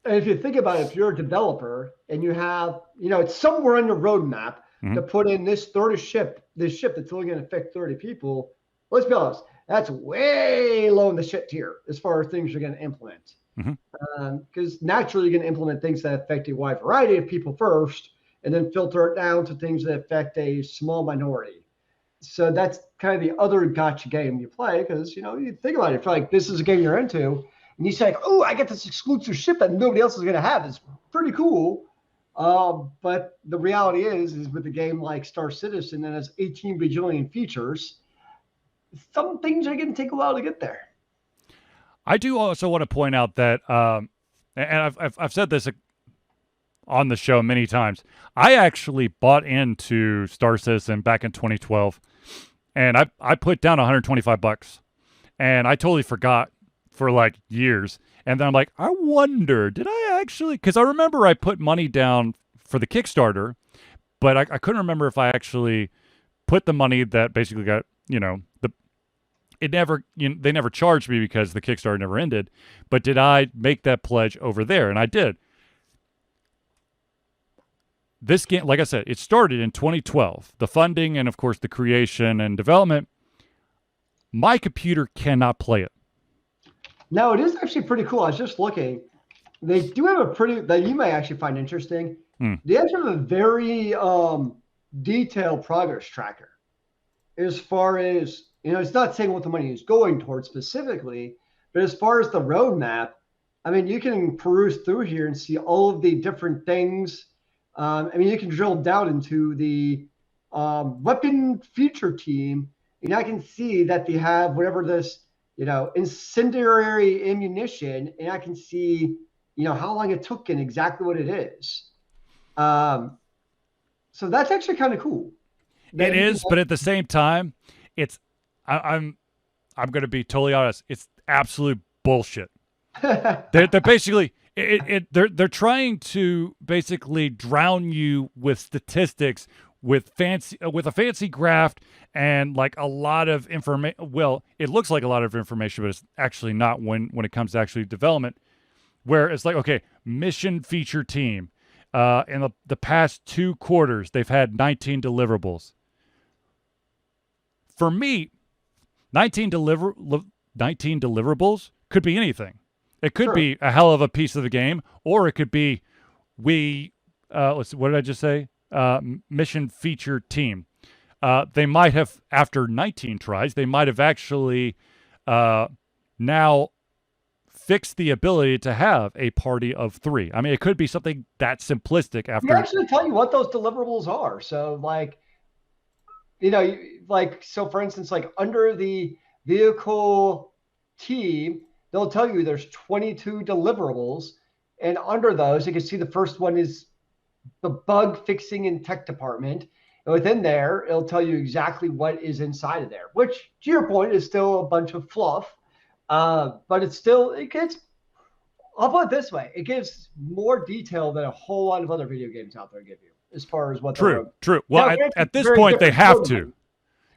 And if you think about it, if you're a developer and you have, it's somewhere on your roadmap to put in this this ship that's only going to affect 30 people, let's be honest, that's way low in the shit tier as far as things you're going to implement. Because naturally, you're going to implement things that affect a wide variety of people first, and then filter it down to things that affect a small minority. So that's kind of the other gotcha game you play because, you think about it, if like this is a game you're into, and you say, like, oh, I get this exclusive ship that nobody else is going to have. It's pretty cool. But the reality is with a game like Star Citizen that has 18 bajillion features, some things are going to take a while to get there. I do also want to point out that, and I've said this on the show many times, I actually bought into Star Citizen back in 2012, and I put down $125, and I totally forgot for like years. And then I'm like, I wonder, did I actually? Because I remember I put money down for the Kickstarter, but I couldn't remember if I actually put the money that basically got, they never charged me because the Kickstarter never ended. But did I make that pledge over there? And I did. This game, like I said, it started in 2012. The funding and, of course, the creation and development. My computer cannot play it. No, it is actually pretty cool. I was just looking. They do have a pretty that you may actually find interesting. They actually have a very detailed progress tracker as far as it's not saying what the money is going towards specifically, but as far as the roadmap, I mean, you can peruse through here and see all of the different things. You can drill down into the weapon feature team, and I can see that they have whatever this incendiary ammunition, and I can see, how long it took and exactly what it is. So that's actually kind of cool. It is, but at the same time, I'm going to be totally honest. It's absolute bullshit. They're basically they're trying to basically drown you with statistics, with a fancy graph and like a lot of information. Well, it looks like a lot of information, but it's actually not when it comes to actually development. Where it's like, okay, mission feature team. In the past 2 quarters, they've had 19 deliverables. For me, 19 deliverables could be anything. It could be a hell of a piece of the game, or it could be what did I just say? Mission feature team. They might have, after 19 tries, they might have actually now fixed the ability to have a party of 3. I mean, it could be something that simplistic. After they actually tell you what those deliverables are. So, so for instance, like under the vehicle team, they'll tell you there's 22 deliverables, and under those, you can see the first one is the bug fixing and tech department. And within there, it'll tell you exactly what is inside of there, which, to your point, is still a bunch of fluff. But it gets, I'll put it this way, it gives more detail than a whole lot of other video games out there give you as far as what True. Well, at this point, they have to.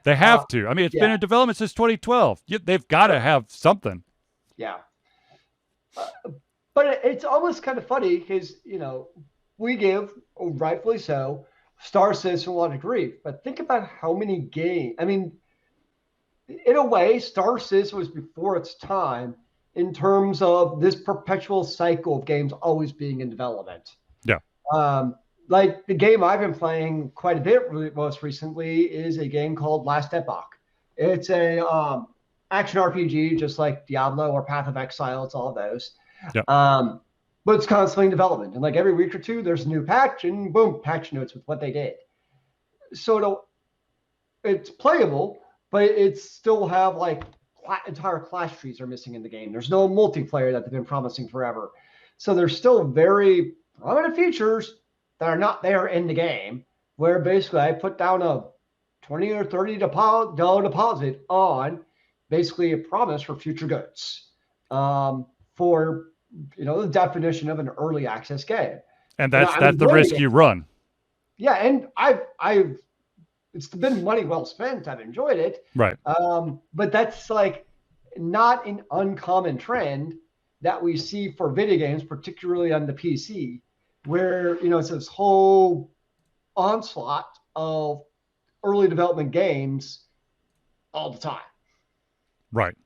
They have to. I mean, it's been in development since 2012. They've got to have something. Yeah. But it's almost kind of funny because, we give, rightfully so, Star Citizen a lot of grief. But think about how many games. I mean, in a way, Star Citizen was before its time in terms of this perpetual cycle of games always being in development. Yeah. Like the game I've been playing quite a bit most recently is a game called Last Epoch. It's a action RPG, just like Diablo or Path of Exile. It's all of those. Yeah. But it's constantly in development. And like every week or two, there's a new patch and boom, patch notes with what they did. So it's playable, but it still have like entire class trees are missing in the game. There's no multiplayer that they've been promising forever. So there's still very prominent features that are not there in the game, where basically I put down a 20 or 30 deposit on basically a promise for future goods, for the definition of an early access game. And that's the risk you run. Yeah, and I've it's been money well spent. I've enjoyed it. Right. But that's like not an uncommon trend that we see for video games, particularly on the PC, where it's this whole onslaught of early development games all the time. Right.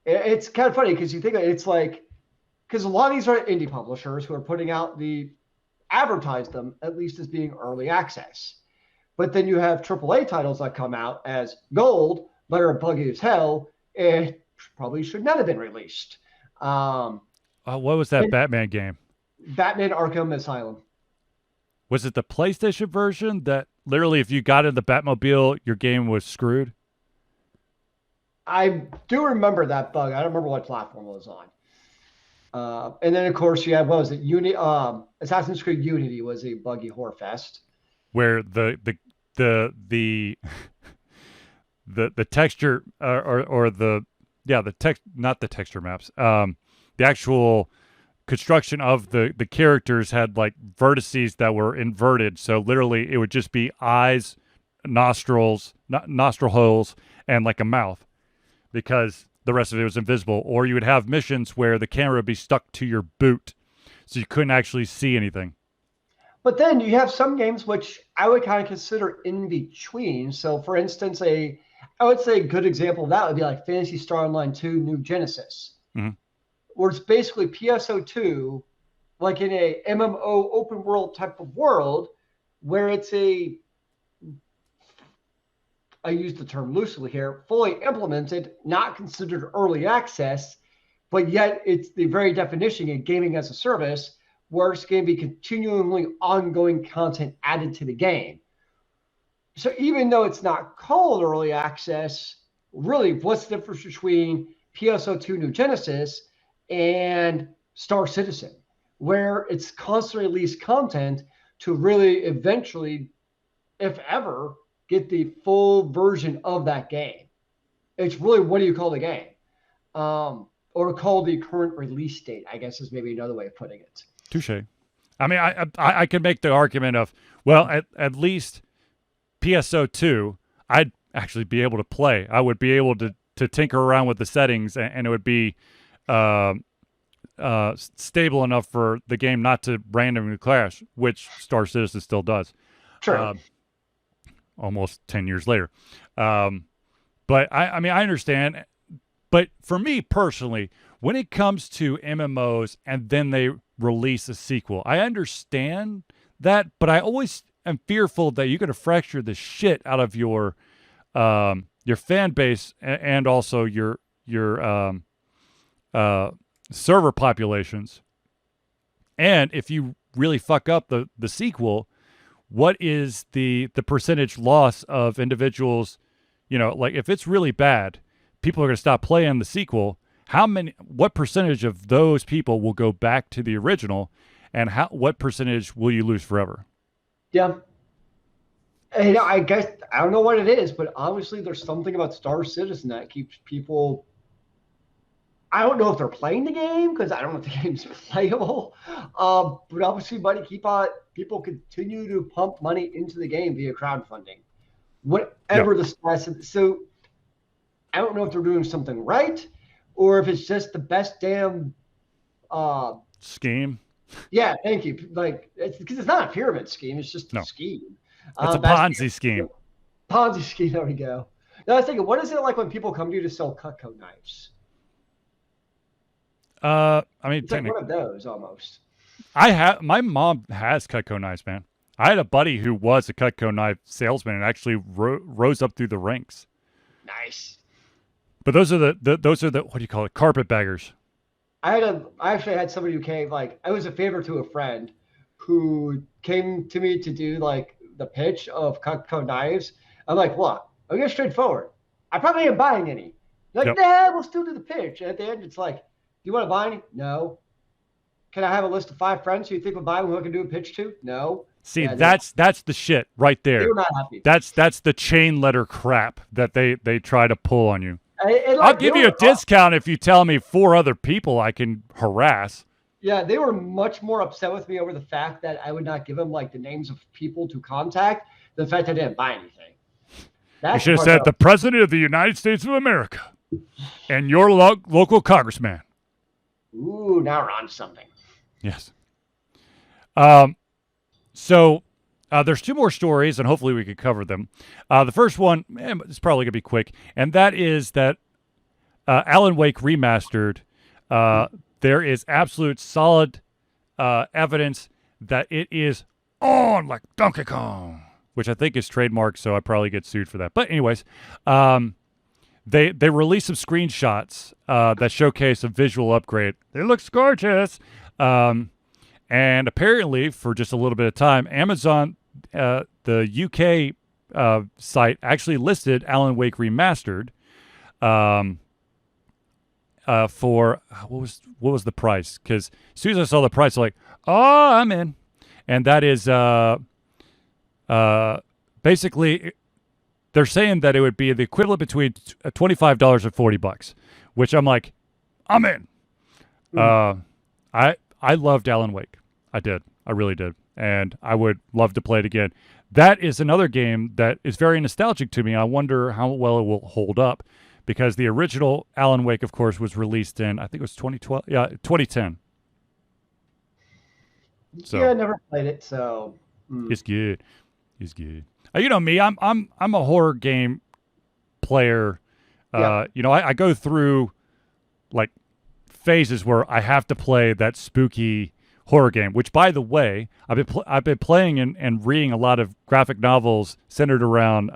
It's kind of funny because you think it's like, because a lot of these are indie publishers who are putting out advertise them at least as being early access. But then you have AAA titles that come out as gold, but are buggy as hell, and probably should not have been released. What was that Batman game? Batman Arkham Asylum. Was it the PlayStation version that literally if you got in the Batmobile, your game was screwed? I do remember that bug. I don't remember what platform it was on. And then, of course, you have, what was it? Assassin's Creed Unity was a buggy horror fest. Where the texture or the text, not the texture maps, the actual construction of the characters had like vertices that were inverted, so literally it would just be eyes, nostril holes, and like a mouth, because the rest of it was invisible. Or you would have missions where the camera would be stuck to your boot, so you couldn't actually see anything. But then you have some games which I would kind of consider in between. So, for instance, I would say a good example of that would be like Phantasy Star Online 2 New Genesis, where it's basically PSO2, like in a MMO open world type of world, where it's I use the term loosely here, fully implemented, not considered early access, but yet it's the very definition of gaming as a service, where it's going to be continually ongoing content added to the game. So even though it's not called early access, really, what's the difference between PSO2 New Genesis and Star Citizen, where it's constantly released content to really eventually, if ever, get the full version of that game? It's really, what do you call the game? Or call the current release date, I guess is maybe another way of putting it. Touche. I mean, I could make the argument of, well, at least PSO2, I'd actually be able to play. I would be able to tinker around with the settings, and it would be stable enough for the game not to randomly crash, which Star Citizen still does. Sure. Almost 10 years later. But I mean, I understand. But for me personally, when it comes to MMOs and then they release a sequel, I understand that, but I always am fearful that you're going to fracture the shit out of your fan base and also your server populations. And if you really fuck up the sequel, what is the percentage loss of individuals? Like if it's really bad, people are going to stop playing the sequel. What percentage of those people will go back to the original, and what percentage will you lose forever? Yeah. And I guess, I don't know what it is, but obviously there's something about Star Citizen that keeps people, I don't know if they're playing the game, because I don't know if the game's playable. But obviously, people continue to pump money into the game via crowdfunding. Whatever the status is. So I don't know if they're doing something right, or if it's just the best damn scheme. Yeah, thank you. Like, because it's not a pyramid scheme; it's just a scheme. It's a Ponzi scheme. Ponzi scheme. There we go. Now I was thinking, what is it like when people come to you to sell Cutco knives? I mean, It's like one of those almost. my mom has Cutco knives, man. I had a buddy who was a Cutco knife salesman and actually rose up through the ranks. Nice. But those are the what do you call it? Carpetbaggers. I actually had somebody who came, like, I was a favor to a friend who came to me to do like the pitch of Cutco knives. I'm like, what? I'm gonna straightforward. I probably ain't buying any. They're like, Yep. nah, we'll still do the pitch. And at the end, it's like, do you want to buy any? No. Can I have a list of 5 friends who you think would buy who I can do a pitch to? No. See, Yeah, that's the shit right they there. were not happy. That's the chain letter crap that they try to pull on you. I'll Like, give you a discount if you tell me 4 other people I can harass. yeah, they were much more upset with me over the fact that I would not give them like the names of people to contact, the fact I didn't buy anything. You should have said the President of the United States of America and your local congressman. Ooh, now we're on to something. Yes. So there's 2 more stories, and hopefully we can cover them. The first one, it's probably going to be quick, and that is that Alan Wake Remastered, there is absolute solid evidence that it is on like Donkey Kong, which I think is trademarked, so I probably get sued for that. But anyways, they released some screenshots that showcase a visual upgrade. It looks gorgeous. And apparently, for just a little bit of time, Amazon, the UK site, actually listed Alan Wake Remastered for what was the price? Because as soon as I saw the price, I'm like, oh, I'm in. And that is basically they're saying that it would be the equivalent between $25 and $40, which I'm like, I'm in. I loved Alan Wake. I did. I really did. And I would love to play it again. That is another game that is very nostalgic to me. I wonder how well it will hold up because the original Alan Wake, of course, was released in, I think it was 2012. Yeah, 2010. So, yeah, I never played it, so. It's good. It's good. You know me. I'm a horror game player. You know, I go through like phases where I have to play that spooky horror game, which, by the way, I've been playing and reading a lot of graphic novels centered around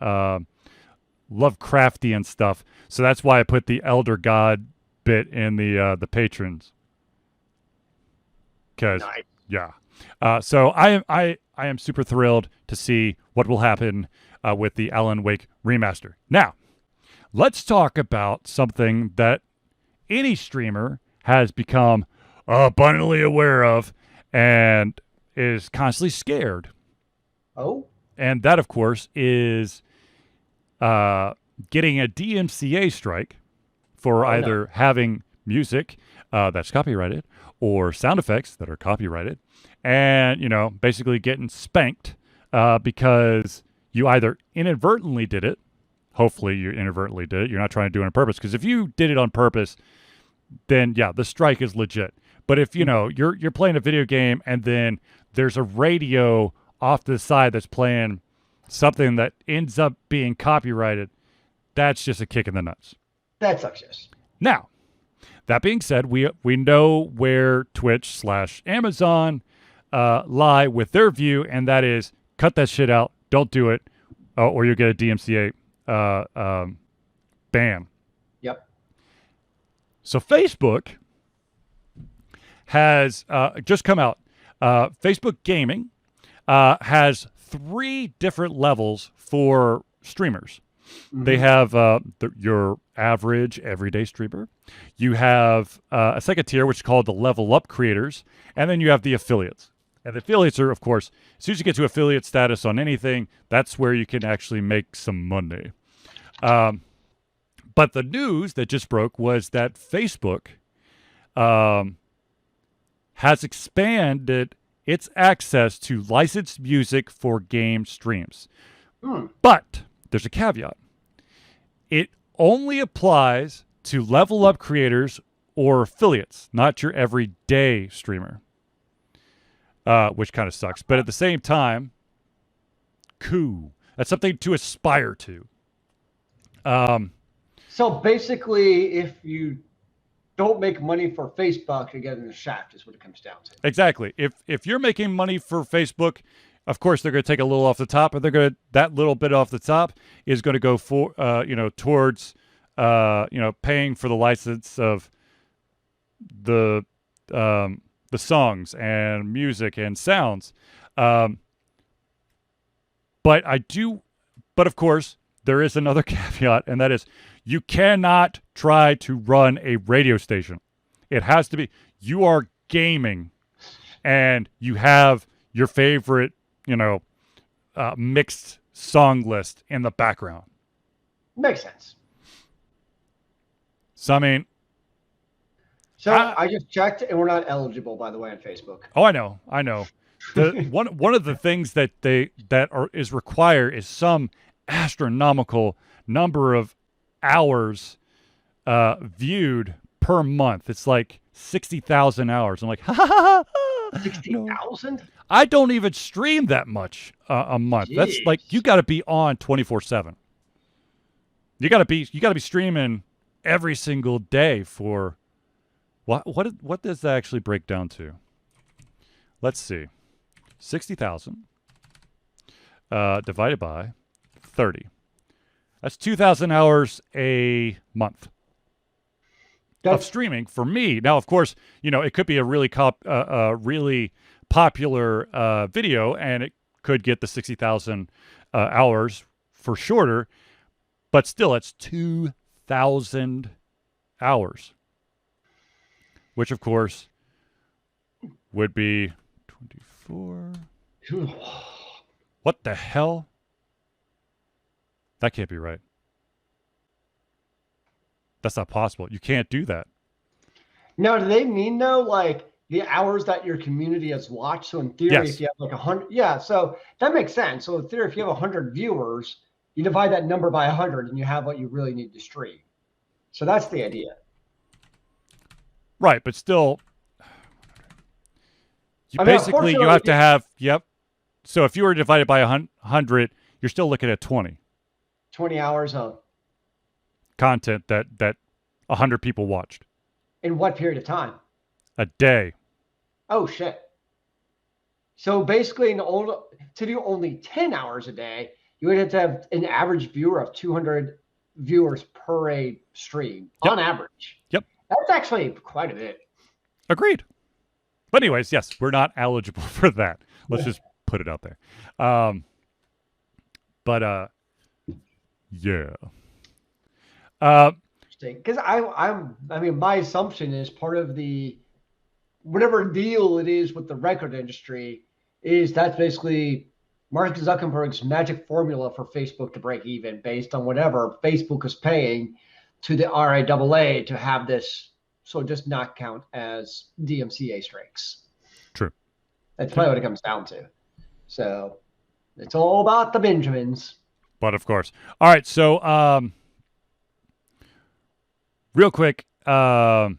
Lovecraftian stuff. So that's why I put the Elder God bit in the patrons. Because yeah, so I am super thrilled to see what will happen with the Alan Wake remaster. Now, let's talk about something that any streamer has become abundantly aware of and is constantly scared. Oh? And that, of course, is getting a DMCA strike for either having music that's copyrighted or sound effects that are copyrighted and, you know, basically getting spanked because you either inadvertently did it. Hopefully you inadvertently did it. You're not trying to do it on purpose. Because if you did it on purpose, then, yeah, the strike is legit. But if, you know, you're playing a video game and then there's a radio off to the side that's playing something that ends up being copyrighted, that's just a kick in the nuts. That sucks, yes. Now, that being said, we know where Twitch/Amazon lie with their view, and that is cut that shit out, don't do it, or you'll get a DMCA ban. Yep. So Facebook has just come out. Facebook Gaming has 3 different levels for streamers. Mm-hmm. They have your average everyday streamer. You have a second tier, which is called the level up creators. And then you have the affiliates. And the affiliates are, of course, as soon as you get to affiliate status on anything, that's where you can actually make some money. But the news that just broke was that Facebook has expanded its access to licensed music for game streams. But there's a caveat. It only applies to level up creators or affiliates, not your everyday streamer, which kind of sucks. But at the same time, cool. That's something to aspire to. So basically, if you don't make money for Facebook to get in the shaft is what it comes down to. Exactly. If you're making money for Facebook, of course they're going to take a little off the top, and that little bit off the top is going to go for towards paying for the license of the songs and music and sounds. But of course there is another caveat, and that is you cannot try to run a radio station. It has to be you are gaming and you have your favorite, mixed song list in the background. Makes sense. So, I mean... So I just checked, and we're not eligible, by the way, on Facebook. Oh, I know. One of the things that is required is some astronomical number of hours viewed per month. It's like 60,000 hours. I'm like, 60,000? I don't even stream that much a month. Jeez. That's like you got to be on 24/7. You got to be streaming every single day for what does that actually break down to? Let's see. 60,000 divided by 30. That's 2,000 hours a month of streaming for me. Now, of course, it could be a really really popular video, and it could get the 60,000 hours for shorter, but still, it's 2,000 hours, which, of course, would be 24. What the hell? That can't be right. That's not possible. You can't do that. Now, do they mean, though, like the hours that your community has watched? So in theory, Yes. If you have like 100, yeah, so that makes sense. So in theory, if you have 100 viewers, you divide that number by 100 and you have what you really need to stream. So that's the idea. Right, but still, you have to have, yep. So if you were divided by 100, you're still looking at 20 hours of content that 100 people watched. In what period of time? A day. Oh, shit. So basically, to do only 10 hours a day, you would have to have an average viewer of 200 viewers per a stream, on average. Yep. That's actually quite a bit. Agreed. But anyways, yes, we're not eligible for that. Let's just put it out there. Yeah. Because I mean, my assumption is part of the whatever deal it is with the record industry is that's basically Mark Zuckerberg's magic formula for Facebook to break even based on whatever Facebook is paying to the RIAA to have this, so just not count as DMCA strikes. True. That's probably what it comes down to. So it's all about the Benjamins. But of course. All right. So, real quick, I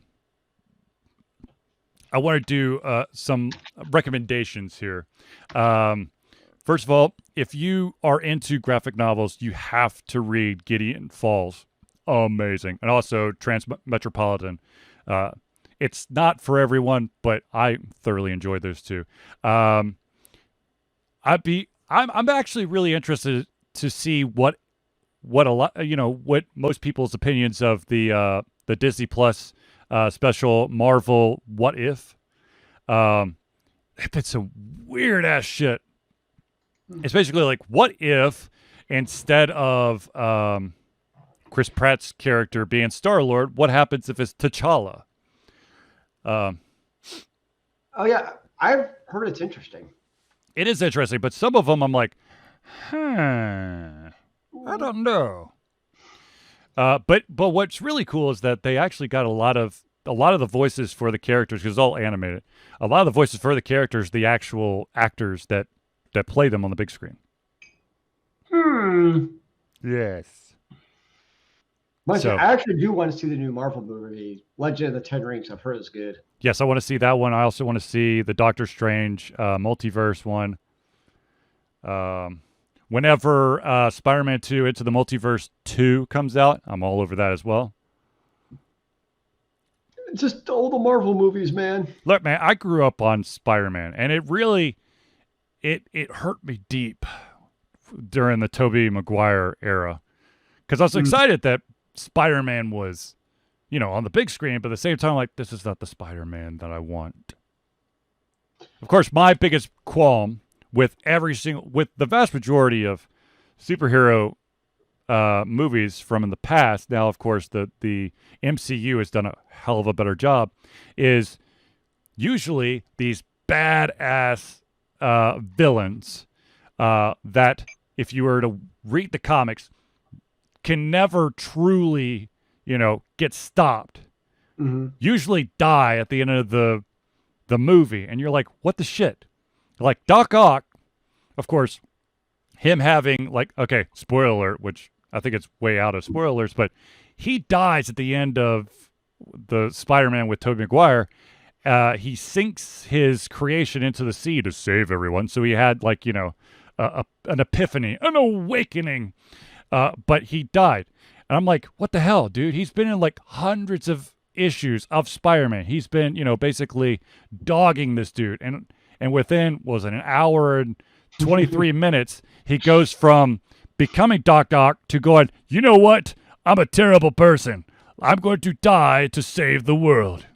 want to do some recommendations here. First of all, if you are into graphic novels, you have to read Gideon Falls. Amazing. And also Transmetropolitan. It's not for everyone, but I thoroughly enjoyed those two. I'm actually really interested to see what most people's opinions of the Disney Plus special Marvel What If. They did some weird ass shit. It's basically like, what if instead of Chris Pratt's character being Star-Lord, what happens if it's T'Challa? Oh yeah, I've heard it's interesting. It is interesting, but some of them I'm like, I don't know. But what's really cool is that they actually got a lot of the voices for the characters, because it's all animated. A lot of the voices for the characters, the actual actors that play them on the big screen. Yes. I actually do want to see the new Marvel movie, Legend of the Ten Rings. I've heard it's good. Yes, I want to see that one. I also want to see the Doctor Strange multiverse one. Whenever Spider-Man 2 Into the Multiverse 2 comes out, I'm all over that as well. Just all the Marvel movies, man. Look, man, I grew up on Spider-Man, and it really it hurt me deep during the Tobey Maguire era because I was Mm. excited that Spider-Man was, on the big screen, but at the same time, like, this is not the Spider-Man that I want. Of course, my biggest qualm with with the vast majority of superhero movies from in the past, now of course the MCU has done a hell of a better job, is usually these badass villains that, if you were to read the comics, can never truly, get stopped. Mm-hmm. Usually die at the end of the movie, and you're like, what the shit? Like Doc Ock, of course, him having, like, okay, spoiler alert, which I think it's way out of spoilers, but he dies at the end of the Spider-Man with Tobey Maguire. He sinks his creation into the sea to save everyone. So he had, like, an epiphany, an awakening, but he died. And I'm like, what the hell, dude? He's been in like hundreds of issues of Spider-Man. He's been, basically dogging this dude. And within, what was it, an hour and 23 minutes, he goes from becoming Doc Ock to going, you know what? I'm a terrible person. I'm going to die to save the world.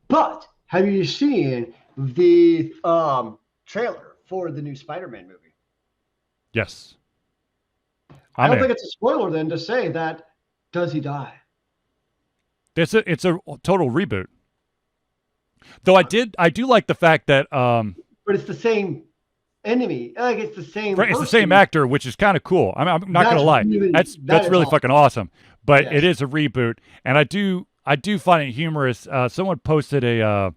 But have you seen the trailer for the new Spider-Man movie? Yes. I don't think it's a spoiler then to say that, does he die? It's a total reboot. Though I do like the fact that but it's the same enemy. Like, it's the same right, it's the person. same actor, which is kind of cool. I'm not gonna lie. That's really awesome. fucking awesome. But Yes. it is a reboot, and I do find it humorous. Someone posted a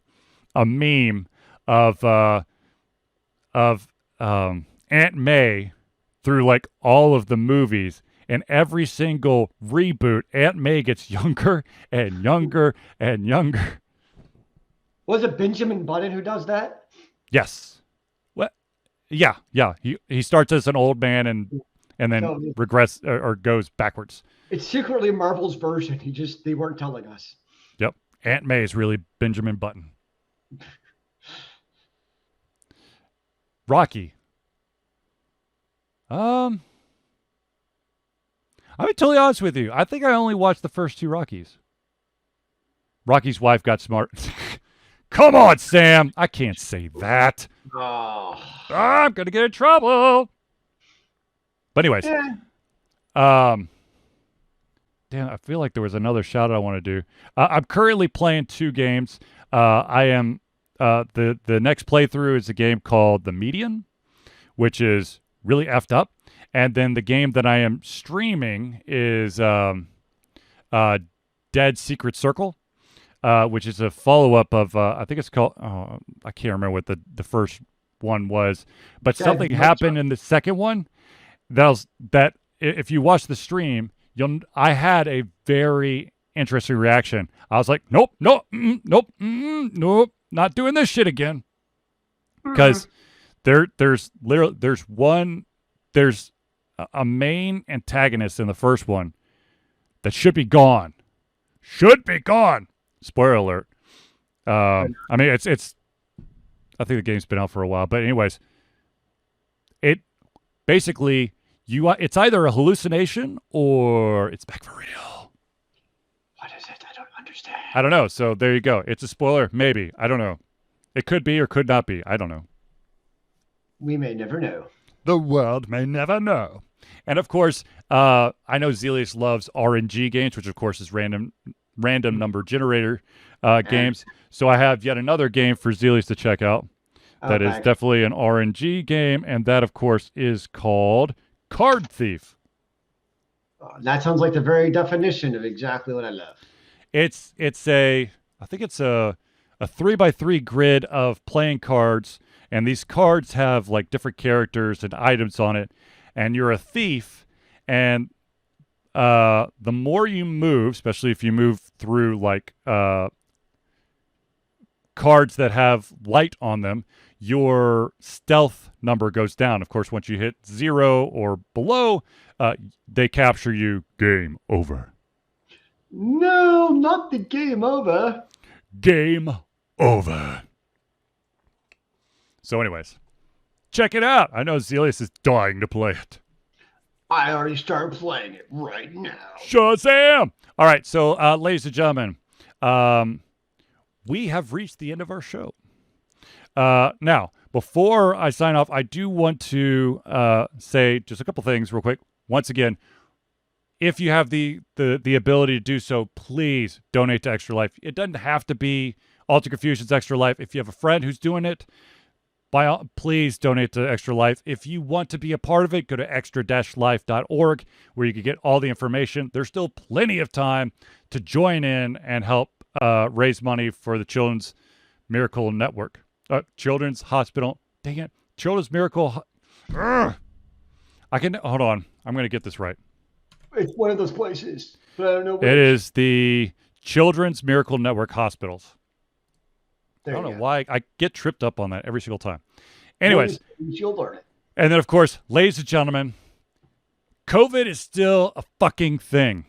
meme of Aunt May through, like, all of the movies, and every single reboot, Aunt May gets younger and younger and younger. Was it Benjamin Button who does that? Yes. What? Yeah. He starts as an old man and then So regress or goes backwards. it's secretly Marvel's version. They weren't telling us. Yep. Aunt May is really Benjamin Button. Rocky. I'll be totally honest with you. I think I only watched the first two Rockies. Rocky's wife got smart. Come on, Sam. I can't say that. Oh. I'm going to get in trouble. But anyways. Yeah. Damn, I feel like there was another shout out I want to do. I'm currently playing two games. I am the next playthrough is a game called The Median, which is really effed up. And then the game that I am streaming is Dead Secret Circle, which is a follow-up of, I think it's called, I can't remember what the first one was, but something happened in the second one that if you watch the stream, I had a very interesting reaction. I was like, nope, not doing this shit again. Because there's a main antagonist in the first one that should be gone. Spoiler alert. I mean, it's. I think the game's been out for a while, but anyways, it basically it's either a hallucination or it's back for real. What is it? I don't understand. I don't know. So there you go. It's a spoiler, maybe. I don't know. It could be or could not be. I don't know. We may never know. The world may never know. And of course, I know Zealeus loves RNG games, which of course is random number generator games. So I have yet another game for Zealeus to check out. That is definitely an RNG game, and that of course is called Card Thief. That sounds like the very definition of exactly what I love. I think it's a 3x3 grid of playing cards, and these cards have like different characters and items on it, and you're a thief, and the more you move, especially if you move through like cards that have light on them, your stealth number goes down. Of course, once you hit 0 or below, they capture you. Game over. No, not the game over. Game over. So, anyways, check it out. I know Zealeus is dying to play it. I already started playing it right now. Shazam! All right, so, ladies and gentlemen, we have reached the end of our show. Now, before I sign off, I do want to say just a couple things real quick. Once again, if you have the ability to do so, please donate to Extra Life. It doesn't have to be Alter Confusion's Extra Life. If you have a friend who's doing it, please donate to Extra Life. If you want to be a part of it, go to extra-life.org where you can get all the information. There's still plenty of time to join in and help raise money for the Children's Miracle Network. Children's Hospital. Dang it. Children's Miracle. Hold on. I'm going to get this right. It's one of those places, but I don't know which. It is the Children's Miracle Network Hospitals. There I don't know you why I get tripped up on that every single time. Anyways, you'll learn it. and then of course, ladies and gentlemen, COVID is still a fucking thing.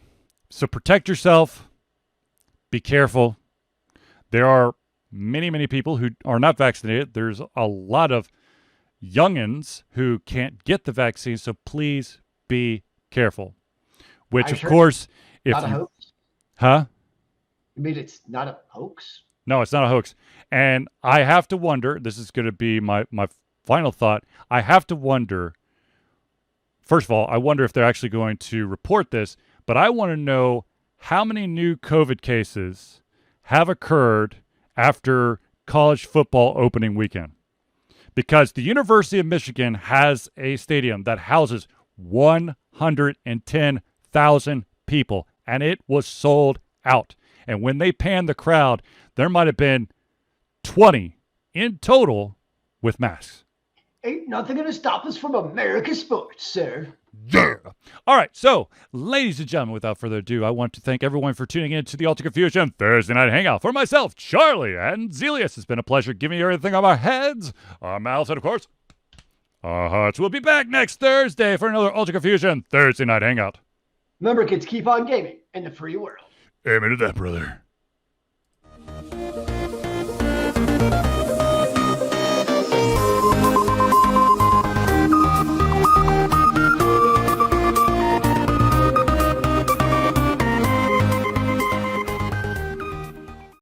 So protect yourself. Be careful. There are many, many people who are not vaccinated. There's a lot of youngins who can't get the vaccine. So please be careful. Which, of course, if not a hoax. Huh? You mean it's not a hoax? No, it's not a hoax. And I have to wonder, this is going to be my final thought. I have to wonder, first of all, I wonder if they're actually going to report this, but I want to know how many new COVID cases have occurred after college football opening weekend. Because the University of Michigan has a stadium that houses 110,000 people, and it was sold out. And when they panned the crowd, there might have been 20 in total with masks. Ain't nothing going to stop us from American sports, sir. Yeah. All right. So, ladies and gentlemen, without further ado, I want to thank everyone for tuning in to the Alter Confusion Thursday Night Hangout. For myself, Charlie, and Zealeus, it's been a pleasure giving you everything on our heads, our mouths, and of course, our hearts. We'll be back next Thursday for another Alter Confusion Thursday Night Hangout. Remember, kids, keep on gaming in the free world. Amen to that, brother.